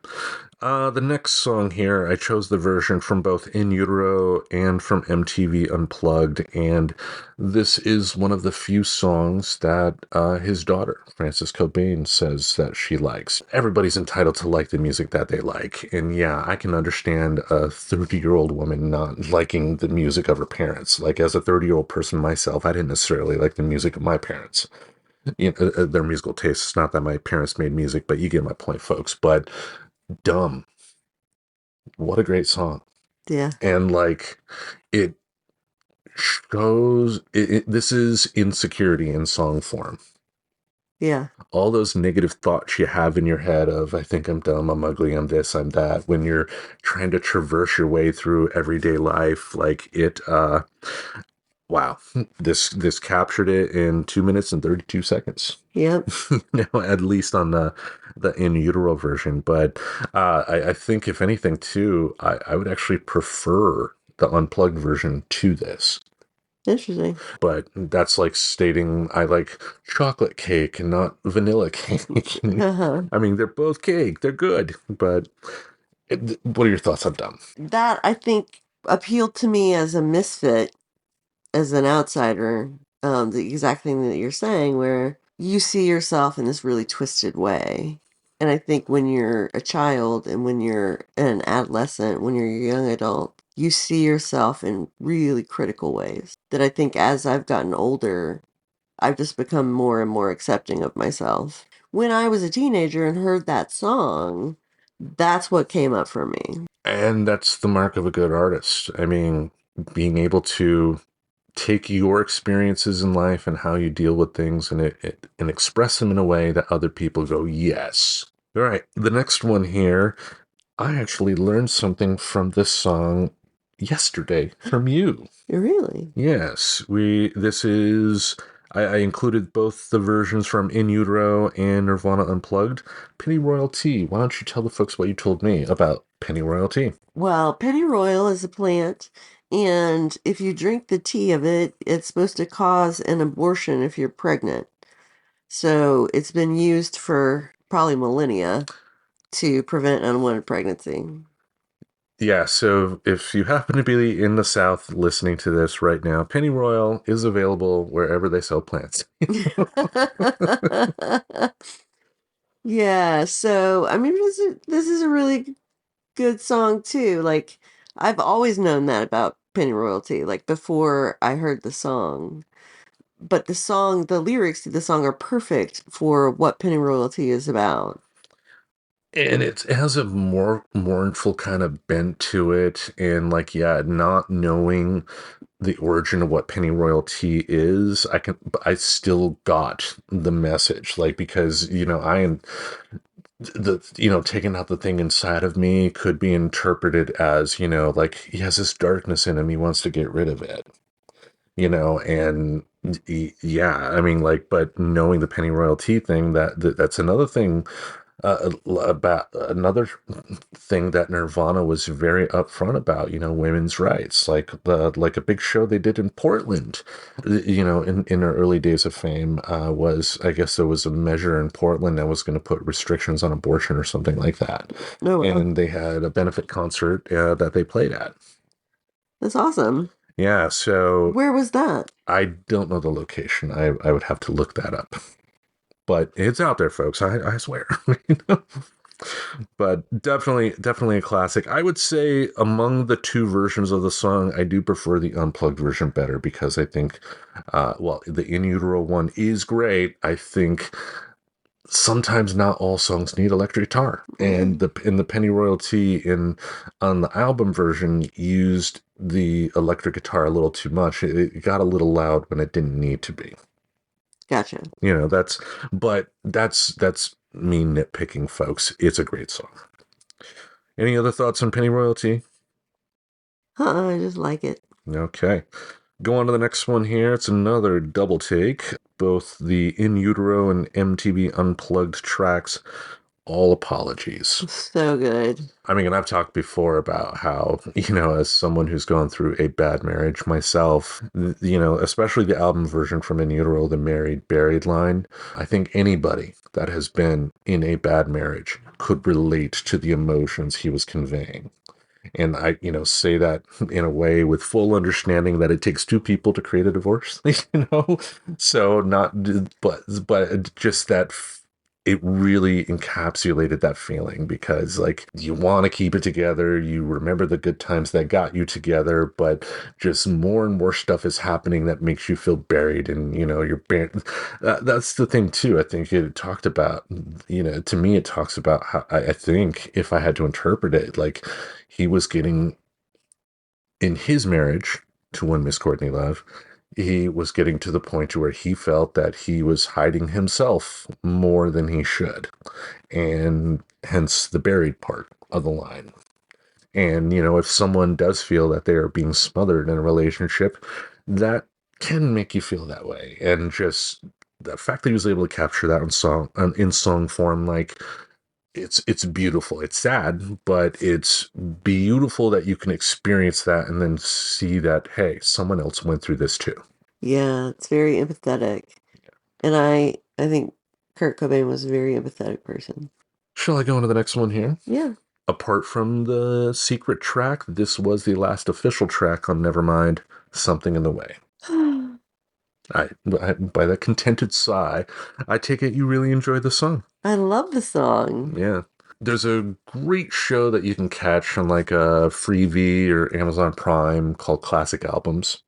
The next song here, I chose the version from both In Utero and from MTV Unplugged, and this is one of the few songs that his daughter, Frances Cobain, says that she likes. Everybody's entitled to like the music that they like, and yeah, I can understand a 30-year-old woman not liking the music of her parents. Like, as a 30-year-old person myself, I didn't necessarily like the music of my parents. Their musical tastes. It's not that my parents made music, but you get my point, folks. But Dumb, what a great song. Yeah. And it shows this is insecurity in song form. Yeah. All those negative thoughts you have in your head of, I think I'm dumb, I'm ugly, I'm this, I'm that, when you're trying to traverse your way through everyday life, wow, this captured it in 2 minutes and 32 seconds. Yep. At least on the In Utero version. But I think, if anything, too, I would actually prefer the unplugged version to this. Interesting. But that's like stating I like chocolate cake and not vanilla cake. I mean, they're both cake. They're good. But what are your thoughts on Dumb? That, I think, appealed to me as a misfit, as an outsider. The exact thing that you're saying, where you see yourself in this really twisted way. And I think when you're a child and when you're an adolescent, when you're a young adult, you see yourself in really critical ways that I think as I've gotten older, I've just become more and more accepting of myself. When I was a teenager and heard that song, that's what came up for me. And that's the mark of a good artist. I mean, being able to take your experiences in life and how you deal with things and express them in a way that other people go, yes. All right. The next one here, I actually learned something from this song yesterday from you. Really? Yes. I included both the versions from In Utero and Nirvana Unplugged. Pennyroyal Tea. Why don't you tell the folks what you told me about Pennyroyal Tea? Well, pennyroyal is a plant, and if you drink the tea of it, it's supposed to cause an abortion if you're pregnant. So it's been used for probably millennia to prevent unwanted pregnancy. Yeah, so if you happen to be in the South listening to this right now, pennyroyal is available wherever they sell plants. Yeah, so I mean, this is a really good song too. Like, I've always known that about Penny Royalty, like before I heard the song. But the lyrics to the song are perfect for what Penny Royalty is about. And it has a more mournful kind of bent to it. And like, yeah, not knowing the origin of what penny royalty is, I still got the message. Like, because, I am taking out the thing inside of me could be interpreted as, like he has this darkness in him. He wants to get rid of it, and yeah, I mean, like, but knowing the penny royalty thing, that's another thing about another thing that Nirvana was very upfront about, women's rights, like a big show they did in Portland, in their early days of fame, was, I guess there was a measure in Portland that was going to put restrictions on abortion or something like that. Oh, wow. And they had a benefit concert that they played at. That's awesome. Yeah, so Where was that? I don't know the location. I would have to look that up. But it's out there, folks. I swear. But definitely a classic. I would say among the two versions of the song, I do prefer the unplugged version better because I think, the in utero one is great. I think sometimes not all songs need electric guitar, and the penny royalty on the album version used the electric guitar a little too much. It got a little loud when it didn't need to be. Gotcha. That's me nitpicking, folks. It's a great song. Any other thoughts on penny royalty? I just like it. Okay. Go on to the next one here. It's another double take. Both the In Utero and MTV Unplugged tracks, all apologies. So good. I mean, and I've talked before about how, as someone who's gone through a bad marriage myself, especially the album version from In Utero, the married, buried line, I think anybody that has been in a bad marriage could relate to the emotions he was conveying. And I, say that in a way with full understanding that it takes two people to create a divorce, So but just that it really encapsulated that feeling because, like, you want to keep it together. You remember the good times that got you together, but just more and more stuff is happening that makes you feel buried. And, you're buried. That's the thing, too. I think it talked about, to me, it talks about how I think if I had to interpret it, like he was getting in his marriage to one Miss Courtney Love, he was getting to the point where he felt that he was hiding himself more than he should, and hence the buried part of the line. And, if someone does feel that they are being smothered in a relationship, that can make you feel that way. And just the fact that he was able to capture that in song form, like, it's beautiful. It's sad, but it's beautiful that you can experience that and then see that, hey, someone else went through this too. Yeah, it's very empathetic. And I think Kurt Cobain was a very empathetic person. Shall I go into the next one here? Yeah. Apart from the secret track, this was the last official track on Nevermind, Something in the Way. By that contented sigh, I take it you really enjoyed the song. I love the song. Yeah. There's a great show that you can catch on like a Freevee or Amazon Prime called Classic Albums.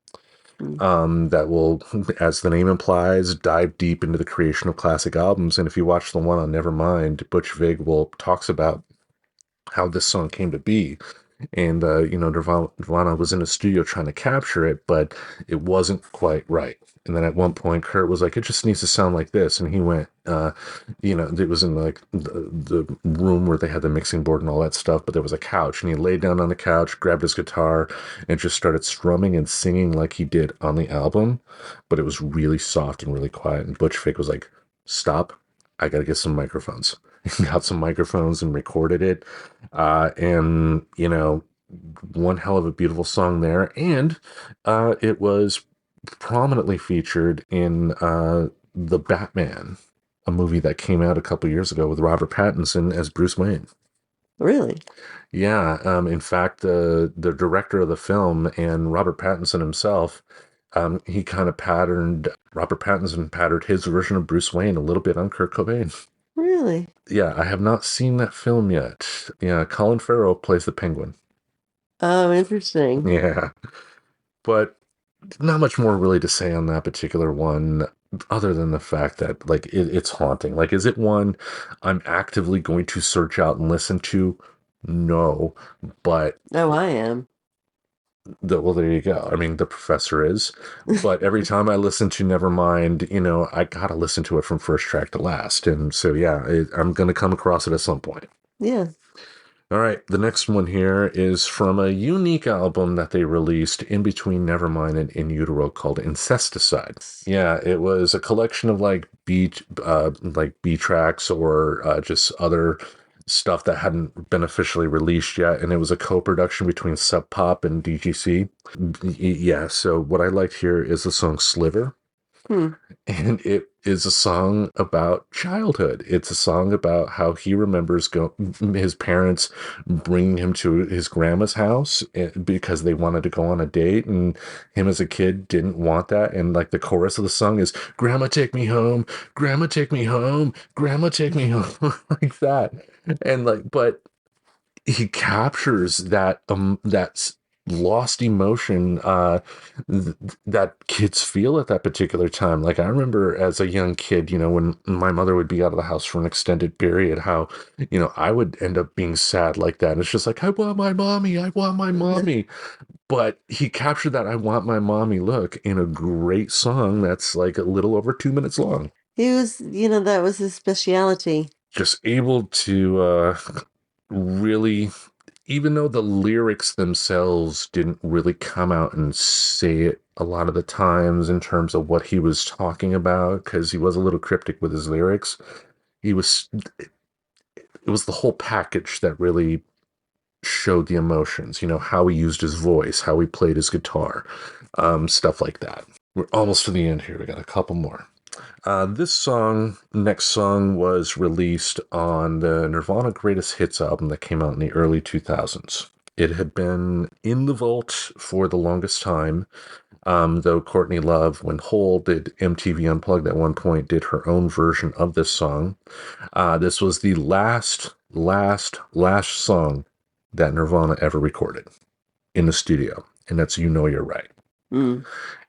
That will, as the name implies, dive deep into the creation of classic albums. And if you watch the one on Nevermind, Butch Vig talks about how this song came to be. And, Nirvana was in a studio trying to capture it, but it wasn't quite right. And then at one point, Kurt was like, it just needs to sound like this. And he went, it was in like the room where they had the mixing board and all that stuff, but there was a couch. And he laid down on the couch, grabbed his guitar, and just started strumming and singing like he did on the album. But it was really soft and really quiet. And Butch Vig was like, stop, I got to get some microphones. He got some microphones and recorded it. And, one hell of a beautiful song there. And it was prominently featured in The Batman, a movie that came out a couple years ago with Robert Pattinson as Bruce Wayne. Really? Yeah. In fact, the director of the film and Robert Pattinson himself, he kind of Robert Pattinson patterned his version of Bruce Wayne a little bit on Kurt Cobain. Really? Yeah, I have not seen that film yet. Yeah, Colin Farrell plays the Penguin. Oh, interesting. Yeah, but not much more really to say on that particular one, other than the fact that like it's haunting. Like, is it one I'm actively going to search out and listen to? No, but Oh, I am. well, there you go. I mean, the professor is, but every time I listen to Nevermind, I gotta listen to it from first track to last, and so yeah, I'm gonna come across it at some point. Yeah. All right, the next one here is from a unique album that they released in between Nevermind and In Utero called Incesticide. Yeah, it was a collection of like B tracks or just other stuff that hadn't been officially released yet, and it was a co-production between Sub Pop and DGC. Yeah, so what I liked here is the song Sliver. And it is a song about childhood. It's a song about how he remembers his parents bringing him to his grandma's house because they wanted to go on a date, and him as a kid didn't want that. And like the chorus of the song is "Grandma, take me home, Grandma, take me home, Grandma, take me home," like that. And like, but he captures that lost emotion that kids feel at that particular time. Like, I remember as a young kid, when my mother would be out of the house for an extended period, how I would end up being sad like that. And it's just like, I want my mommy, I want my mommy. But he captured that "I want my mommy" look in a great song that's like a little over 2 minutes long. He was, that was his speciality. Just able to really, even though the lyrics themselves didn't really come out and say it a lot of the times in terms of what he was talking about, because he was a little cryptic with his lyrics, it was the whole package that really showed the emotions, how he used his voice, how he played his guitar, stuff like that. We're almost to the end here. We got a couple more. This next song, was released on the Nirvana Greatest Hits album that came out in the early 2000s. It had been in the vault for the longest time, though Courtney Love, when Hole did MTV Unplugged at one point, did her own version of this song. This was the last song that Nirvana ever recorded in the studio, and that's "You Know You're Right."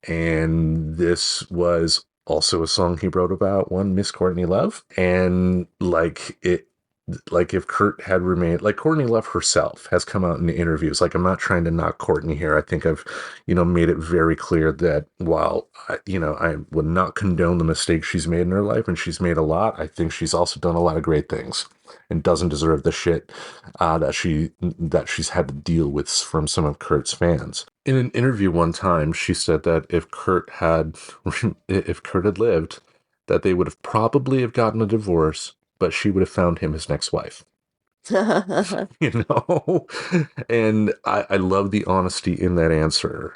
And this was also a song he wrote about one Miss Courtney Love. And if Kurt had remained, like, Courtney Love herself has come out in the interviews. Like, I'm not trying to knock Courtney here. I think I've, made it very clear that while I would not condone the mistakes she's made in her life, and she's made a lot, I think she's also done a lot of great things and doesn't deserve the shit that she's had to deal with from some of Kurt's fans. In an interview one time, she said that if Kurt had lived, that they would have probably have gotten a divorce, but she would have found him his next wife. And I love the honesty in that answer,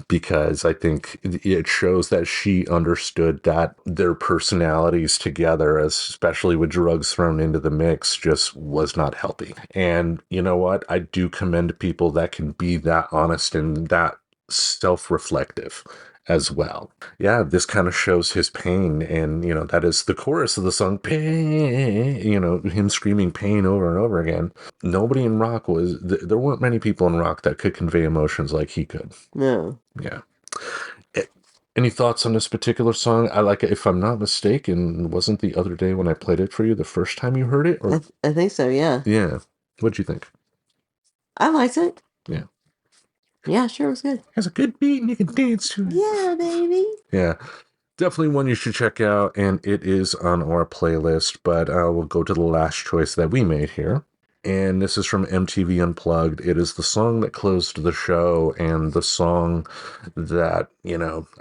because I think it shows that she understood that their personalities together, especially with drugs thrown into the mix, just was not healthy. And you know what? I do commend people that can be that honest and that self-reflective as well. Yeah, this kind of shows his pain, and that is the chorus of the song, pain, him screaming pain over and over again. Nobody in rock there weren't many people in rock that could convey emotions like he could. No. Yeah. Any thoughts on this particular song? I like it, if I'm not mistaken, wasn't the other day when I played it for you the first time you heard it? Or... I think so, yeah. Yeah. What'd you think? I liked it. Yeah. Yeah, sure, it was good. Has a good beat and you can dance to it. Yeah, baby. Yeah. Definitely one you should check out, and it is on our playlist, but we'll go to the last choice that we made here. And this is from MTV Unplugged. It is the song that closed the show, and the song that,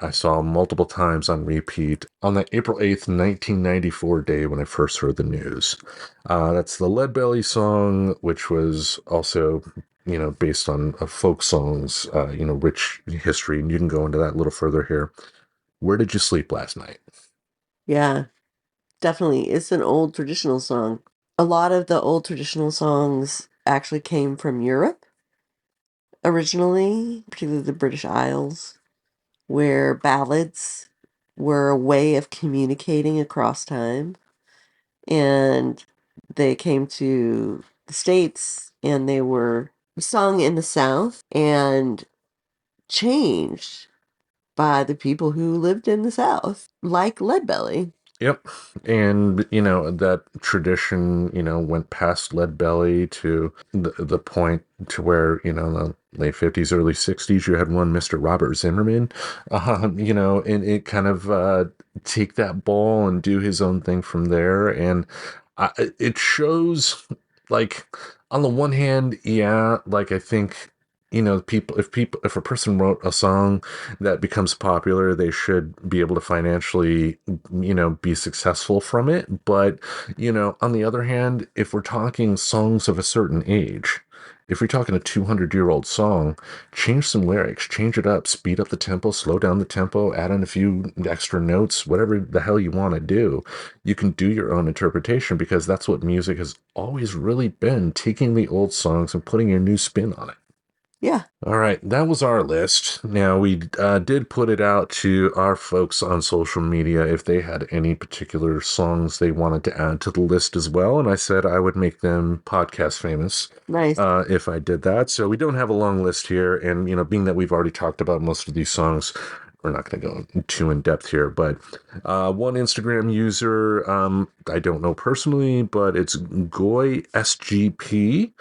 I saw multiple times on repeat on that April 8th, 1994 day when I first heard the news. That's the Leadbelly song, which was also... based on folk songs, rich history, and you can go into that a little further here. Where did you sleep last night? Yeah, definitely. It's an old traditional song. A lot of the old traditional songs actually came from Europe originally, particularly the British Isles, where ballads were a way of communicating across time. And they came to the States and they were sung in the South and changed by the people who lived in the South, like Leadbelly. Yep. And, that tradition, went past Leadbelly to the point to where, in the late 50s, early 60s, you had one Mr. Robert Zimmerman, and it kind of take that ball and do his own thing from there. And it shows, like, on the one hand, yeah, like, I think, if a person wrote a song that becomes popular, they should be able to financially, be successful from it. But, on the other hand, if we're talking songs of a certain age, if you're talking a 200-year-old song, change some lyrics, change it up, speed up the tempo, slow down the tempo, add in a few extra notes, whatever the hell you want to do. You can do your own interpretation, because that's what music has always really been, taking the old songs and putting your new spin on it. Yeah. All right, that was our list. Now, we did put it out to our folks on social media if they had any particular songs they wanted to add to the list as well, and I said I would make them podcast famous. Nice. If I did that. So we don't have a long list here, and, being that we've already talked about most of these songs, we're not going to go too in depth here. But one Instagram user, I don't know personally, but it's Goy SGP,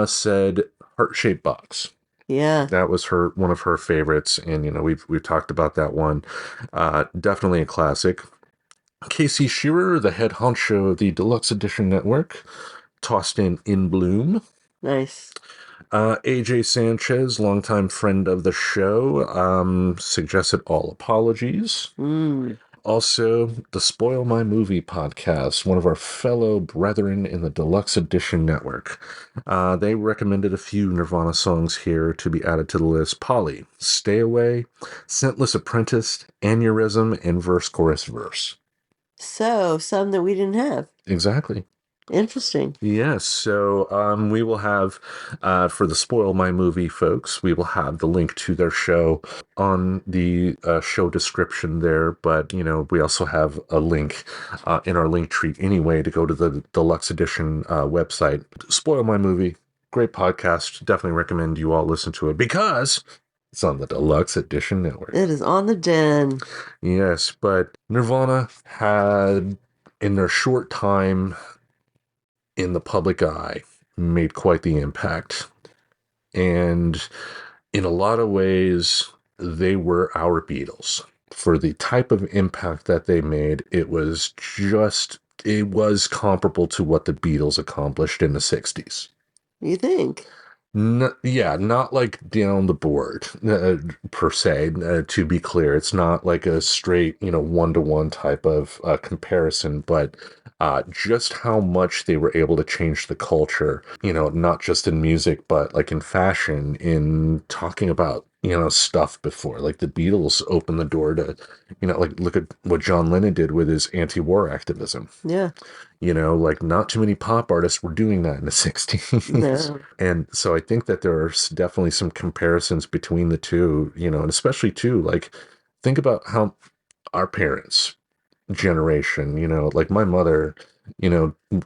said Heart-Shaped Box. Yeah. That was one of her favorites, and we've talked about that one. Definitely a classic. Casey Shearer, the head honcho of the Deluxe Edition Network, tossed in Bloom. Nice. AJ Sanchez, longtime friend of the show, suggested All Apologies. Also, the Spoil My Movie podcast, one of our fellow brethren in the Deluxe Edition Network. They recommended a few Nirvana songs here to be added to the list. Polly, Stay Away, Scentless Apprentice, Aneurysm, and Verse, Chorus, Verse. So, some that we didn't have. Exactly. Interesting. Yes, so we will have, for the Spoil My Movie folks, we will have the link to their show on the show description there, but, we also have a link in our Linktree anyway to go to the Deluxe Edition website. Spoil My Movie, great podcast, definitely recommend you all listen to it, because it's on the Deluxe Edition Network. It is on the den. Yes, but Nirvana had, in their short time in the public eye, made quite the impact. And in a lot of ways, they were our Beatles. For the type of impact that they made, it was comparable to what the Beatles accomplished in the 60s. You think? Not like down the board per se, to be clear. It's not like a straight, one-to-one type of comparison, but just how much they were able to change the culture, not just in music, but like in fashion, in talking about, stuff before. Like the Beatles opened the door to, like look at what John Lennon did with his anti-war activism. Yeah. Like not too many pop artists were doing that in the 60s. No. And so I think that there are definitely some comparisons between the two, and especially too, like think about how our parents' generation, like my mother,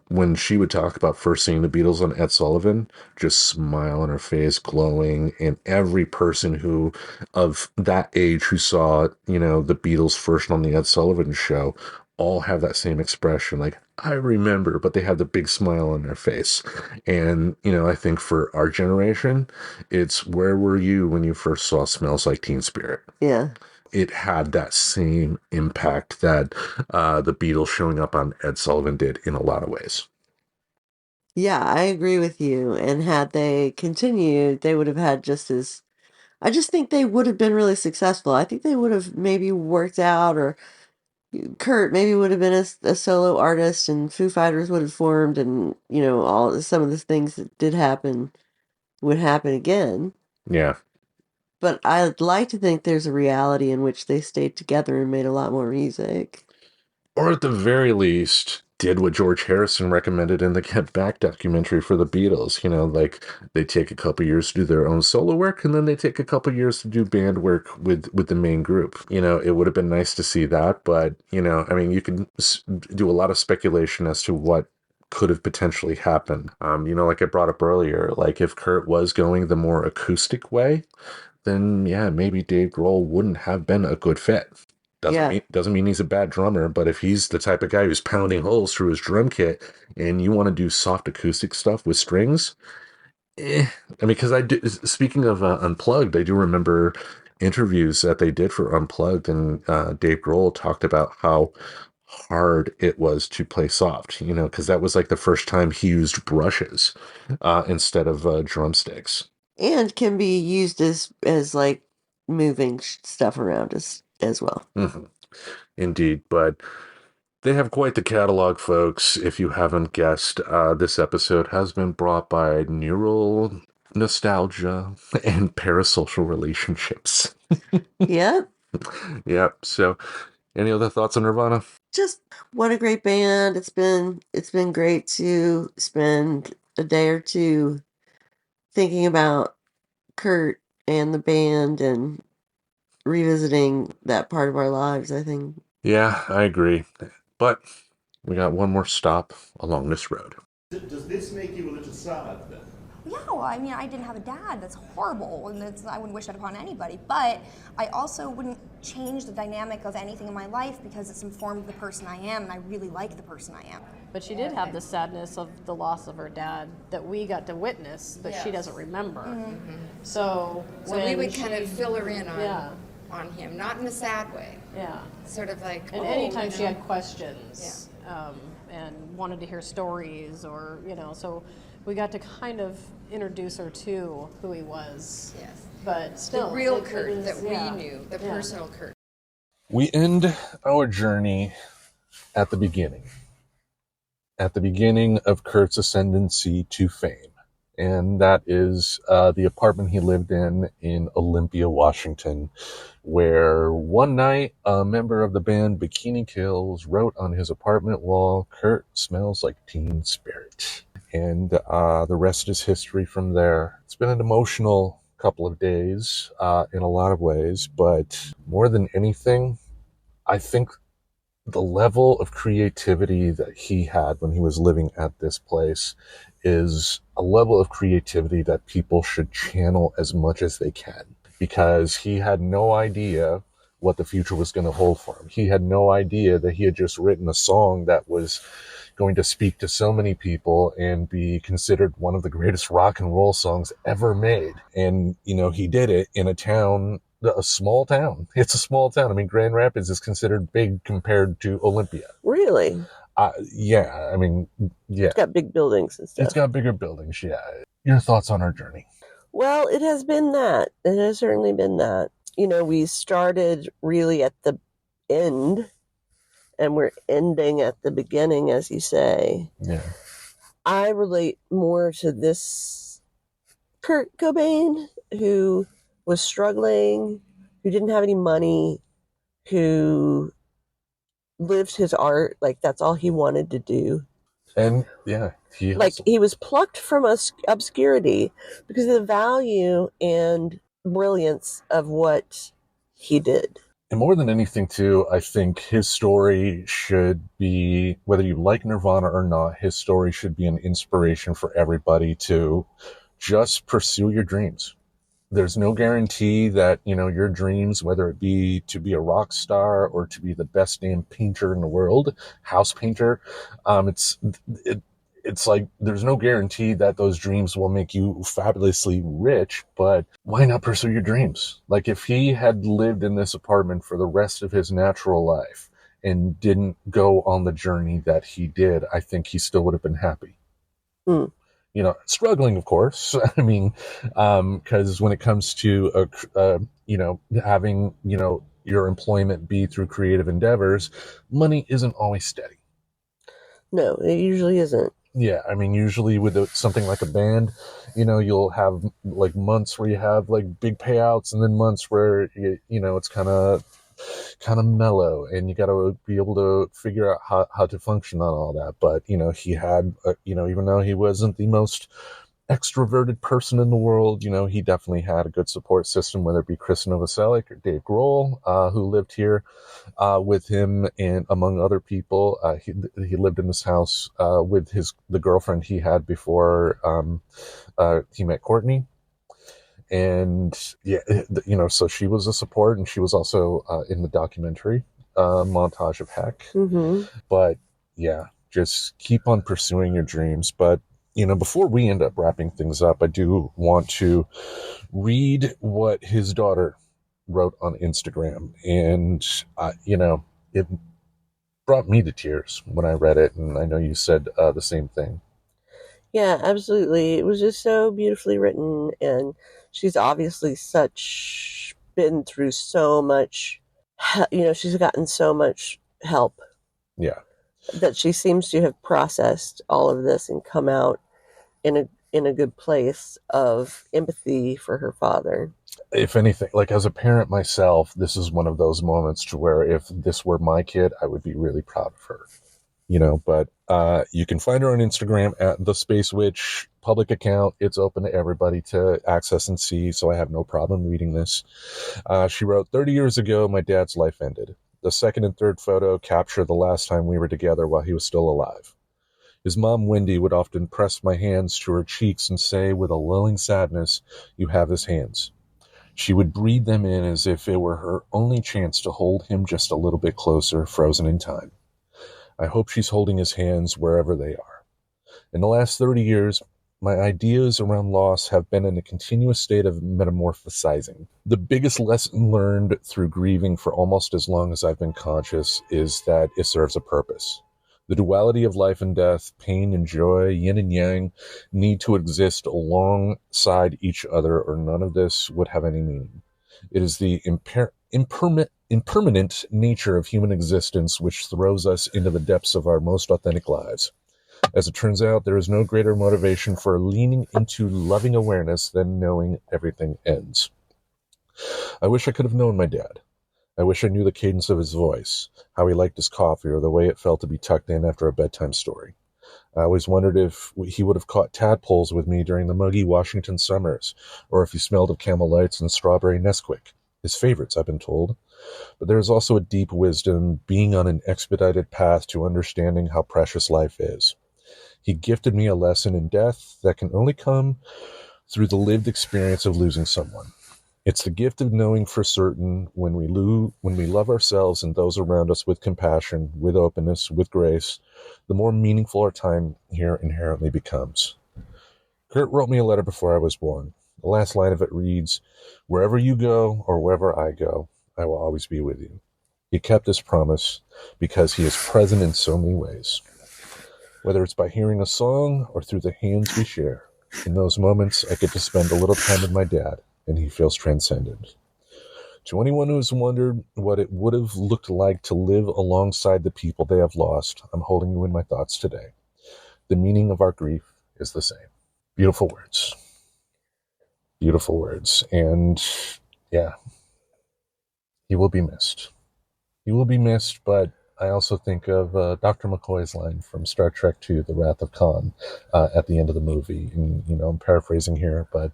when she would talk about first seeing the Beatles on Ed Sullivan, just smile on her face, glowing. And every person who of that age who saw, the Beatles first on the Ed Sullivan show all have that same expression, like, I remember, but they have the big smile on their face. And, I think for our generation, it's where were you when you first saw Smells Like Teen Spirit? Yeah. It had that same impact that the Beatles showing up on Ed Sullivan did in a lot of ways. Yeah, I agree with you. And had they continued, they would have had I just think they would have been really successful. I think they would have maybe worked out, or Kurt maybe would have been a solo artist, and Foo Fighters would have formed, and, some of the things that did happen would happen again. Yeah. But I'd like to think there's a reality in which they stayed together and made a lot more music. Or at the very least, did what George Harrison recommended in the Get Back documentary for the Beatles. Like they take a couple years to do their own solo work, and then they take a couple years to do band work with the main group. It would have been nice to see that, but you can do a lot of speculation as to what could have potentially happened. Like I brought up earlier, like if Kurt was going the more acoustic way, then yeah, maybe Dave Grohl wouldn't have been a good fit. Doesn't mean he's a bad drummer, but if he's the type of guy who's pounding holes through his drum kit and you want to do soft acoustic stuff with strings, because speaking of Unplugged, I do remember interviews that they did for Unplugged, and Dave Grohl talked about how hard it was to play soft, because that was like the first time he used brushes instead of drumsticks. And can be used as like moving stuff around as well. Mm-hmm. Indeed, but they have quite the catalog, folks. If you haven't guessed, this episode has been brought by neural nostalgia and parasocial relationships. Yep. Yep. So, any other thoughts on Nirvana? Just what a great band. It's been great to spend a day or two thinking about Kurt and the band and revisiting that part of our lives, I think. Yeah, I agree. But we got one more stop along this road. Does this make you a little sad then? Yeah, well, I mean, I didn't have a dad. That's horrible, and I wouldn't wish that upon anybody. But I also wouldn't change the dynamic of anything in my life because it's informed the person I am, and I really like the person I am. But she did have the sadness of the loss of her dad that we got to witness, that she doesn't remember. Mm-hmm. So we would kind of fill her in on him, not in a sad way. Yeah. Sort of like, and anytime she had questions and wanted to hear stories or, so we got to kind of introduce her to who he was. Yes. But still. The real Kurt that we knew, the personal Kurt. We end our journey at the beginning. At the beginning of Kurt's ascendancy to fame. And that is the apartment he lived in Olympia, Washington, where one night a member of the band Bikini Kills wrote on his apartment wall, "Kurt smells like teen spirit." And the rest is history from there. It's been an emotional couple of days in a lot of ways, but more than anything, I think the level of creativity that he had when he was living at this place is a level of creativity that people should channel as much as they can, because he had no idea what the future was going to hold for him. He had no idea that he had just written a song that was going to speak to so many people and be considered one of the greatest rock and roll songs ever made. And, he did it in a small town. It's a small town. I mean, Grand Rapids is considered big compared to Olympia. Really? Yeah. I mean, yeah. It's got big buildings and stuff. It's got bigger buildings, yeah. Your thoughts on our journey? Well, it has been that. It has certainly been that. We started really at the end, and we're ending at the beginning, as you say. Yeah. I relate more to this Kurt Cobain, who was struggling, who didn't have any money, who lived his art, like that's all he wanted to do. And yeah, he was plucked from obscurity because of the value and brilliance of what he did. And more than anything too, I think his story should be, whether you like Nirvana or not, his story should be an inspiration for everybody to just pursue your dreams. There's no guarantee that, your dreams, whether it be to be a rock star or to be the best named painter in the world, house painter, it's like there's no guarantee that those dreams will make you fabulously rich, but why not pursue your dreams? Like if he had lived in this apartment for the rest of his natural life and didn't go on the journey that he did, I think he still would have been happy. Struggling, of course. I mean, because when it comes to, having, your employment be through creative endeavors, money isn't always steady. No, it usually isn't. Yeah, I mean, usually with something like a band, you'll have like months where you have like big payouts, and then months where, it's kind of kind of mellow, and you got to be able to figure out how to function on all that. But, he had, even though he wasn't the most extroverted person in the world, he definitely had a good support system, whether it be Chris Novoselic or Dave Grohl, who lived here with him, and among other people. He lived in this house with the girlfriend he had before he met Courtney. And so she was a support, and she was also in the documentary Montage of Heck. Mm-hmm. But yeah, just keep on pursuing your dreams. But before we end up wrapping things up, I do want to read what his daughter wrote on Instagram. And, it brought me to tears when I read it. And I know you said the same thing. Yeah, absolutely. It was just so beautifully written. And she's obviously been through so much, she's gotten so much help. Yeah. That she seems to have processed all of this and come out in a good place of empathy for her father. If anything, like as a parent myself, this is one of those moments to where if this were my kid, I would be really proud of her. But you can find her on Instagram at The Space Witch, public account. It's open to everybody to access and see, so I have no problem reading this. She wrote, 30 years ago, my dad's life ended. The second and third photo capture the last time we were together while he was still alive. His mom, Wendy, would often press my hands to her cheeks and say with a lulling sadness, "You have his hands." She would breathe them in as if it were her only chance to hold him just a little bit closer, frozen in time. I hope she's holding his hands wherever they are. In the last 30 years, my ideas around loss have been in a continuous state of metamorphosizing. The biggest lesson learned through grieving for almost as long as I've been conscious is that it serves a purpose. The duality of life and death, pain and joy, yin and yang, need to exist alongside each other, or none of this would have any meaning. It is the impermanent nature of human existence which throws us into the depths of our most authentic lives. As it turns out, there is no greater motivation for leaning into loving awareness than knowing everything ends. I wish I could have known my dad. I wish I knew the cadence of his voice, how he liked his coffee, or the way it felt to be tucked in after a bedtime story. I always wondered if he would have caught tadpoles with me during the muggy Washington summers, or if he smelled of Camel Lights and strawberry Nesquik, his favorites, I've been told. But there is also a deep wisdom being on an expedited path to understanding how precious life is. He gifted me a lesson in death that can only come through the lived experience of losing someone. It's the gift of knowing for certain when we love ourselves and those around us with compassion, with openness, with grace, the more meaningful our time here inherently becomes. Kurt wrote me a letter before I was born. The last line of it reads, "Wherever you go or wherever I go, I will always be with you." He kept his promise because he is present in so many ways. Whether it's by hearing a song or through the hands we share, in those moments I get to spend a little time with my dad, and he feels transcendent. To anyone who has wondered what it would have looked like to live alongside the people they have lost, I'm holding you in my thoughts today. The meaning of our grief is the same. Beautiful words. Beautiful words. And yeah, he will be missed. He will be missed, but I also think of Dr. McCoy's line from Star Trek II, The Wrath of Khan, at the end of the movie. And, I'm paraphrasing here, but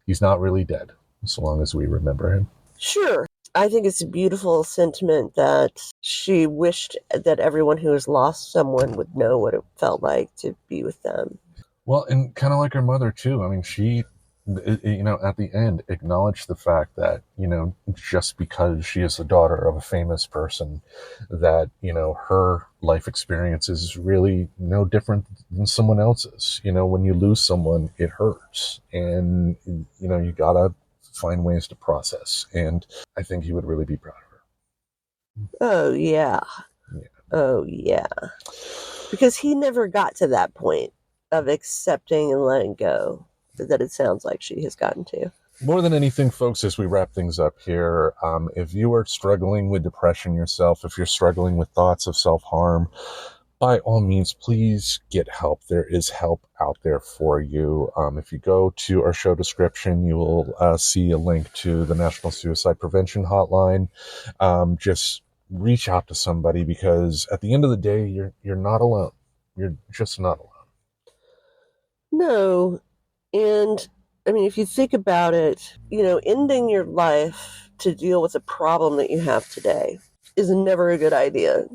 he's not really dead, so long as we remember him. Sure. I think it's a beautiful sentiment that she wished that everyone who has lost someone would know what it felt like to be with them. Well, and kind of like her mother, too. I mean, she, at the end, acknowledged the fact that, just because she is the daughter of a famous person, that, her life experience is really no different than someone else's. When you lose someone, it hurts. And, you gotta find ways to process. And I think he would really be proud of her. Oh, yeah. Oh, yeah. Because he never got to that point of accepting and letting go that it sounds like she has gotten to. More than anything, folks, as we wrap things up here, if you are struggling with depression yourself, if you're struggling with thoughts of self-harm, by all means, please get help. There is help out there for you. If you go to our show description, you will see a link to the National Suicide Prevention Hotline. Just reach out to somebody, because at the end of the day, you're not alone. You're just not alone. No. And I mean, if you think about it, ending your life to deal with a problem that you have today is never a good idea,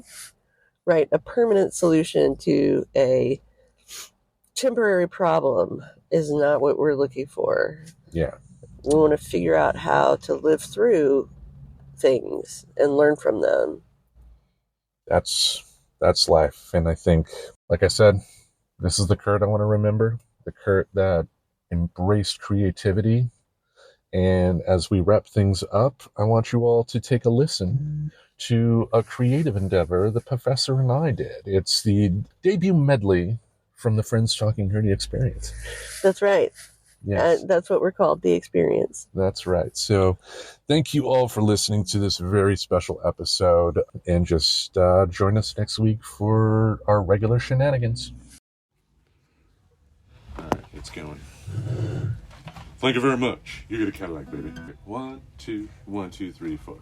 right? A permanent solution to a temporary problem is not what we're looking for. Yeah. We want to figure out how to live through things and learn from them. That's life. And I think, like I said, this is the Kurt I want to remember, the Kurt that embraced creativity. And as we wrap things up, I want you all to take a listen to a creative endeavor the professor and I did. It's the debut medley from the Friends Talking Nerdy experience. That's right. Yes. That's what we're called, the experience. That's right. So thank you all for listening to this very special episode, and just join us next week for our regular shenanigans. All right, it's going. Thank you very much. You get a Cadillac, baby. 1, 2, 1, 2, 3, 4.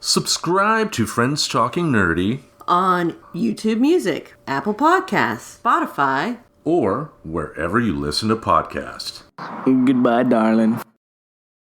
Subscribe to Friends Talking Nerdy on YouTube Music, Apple Podcasts, Spotify, or wherever you listen to podcasts. Goodbye, darling.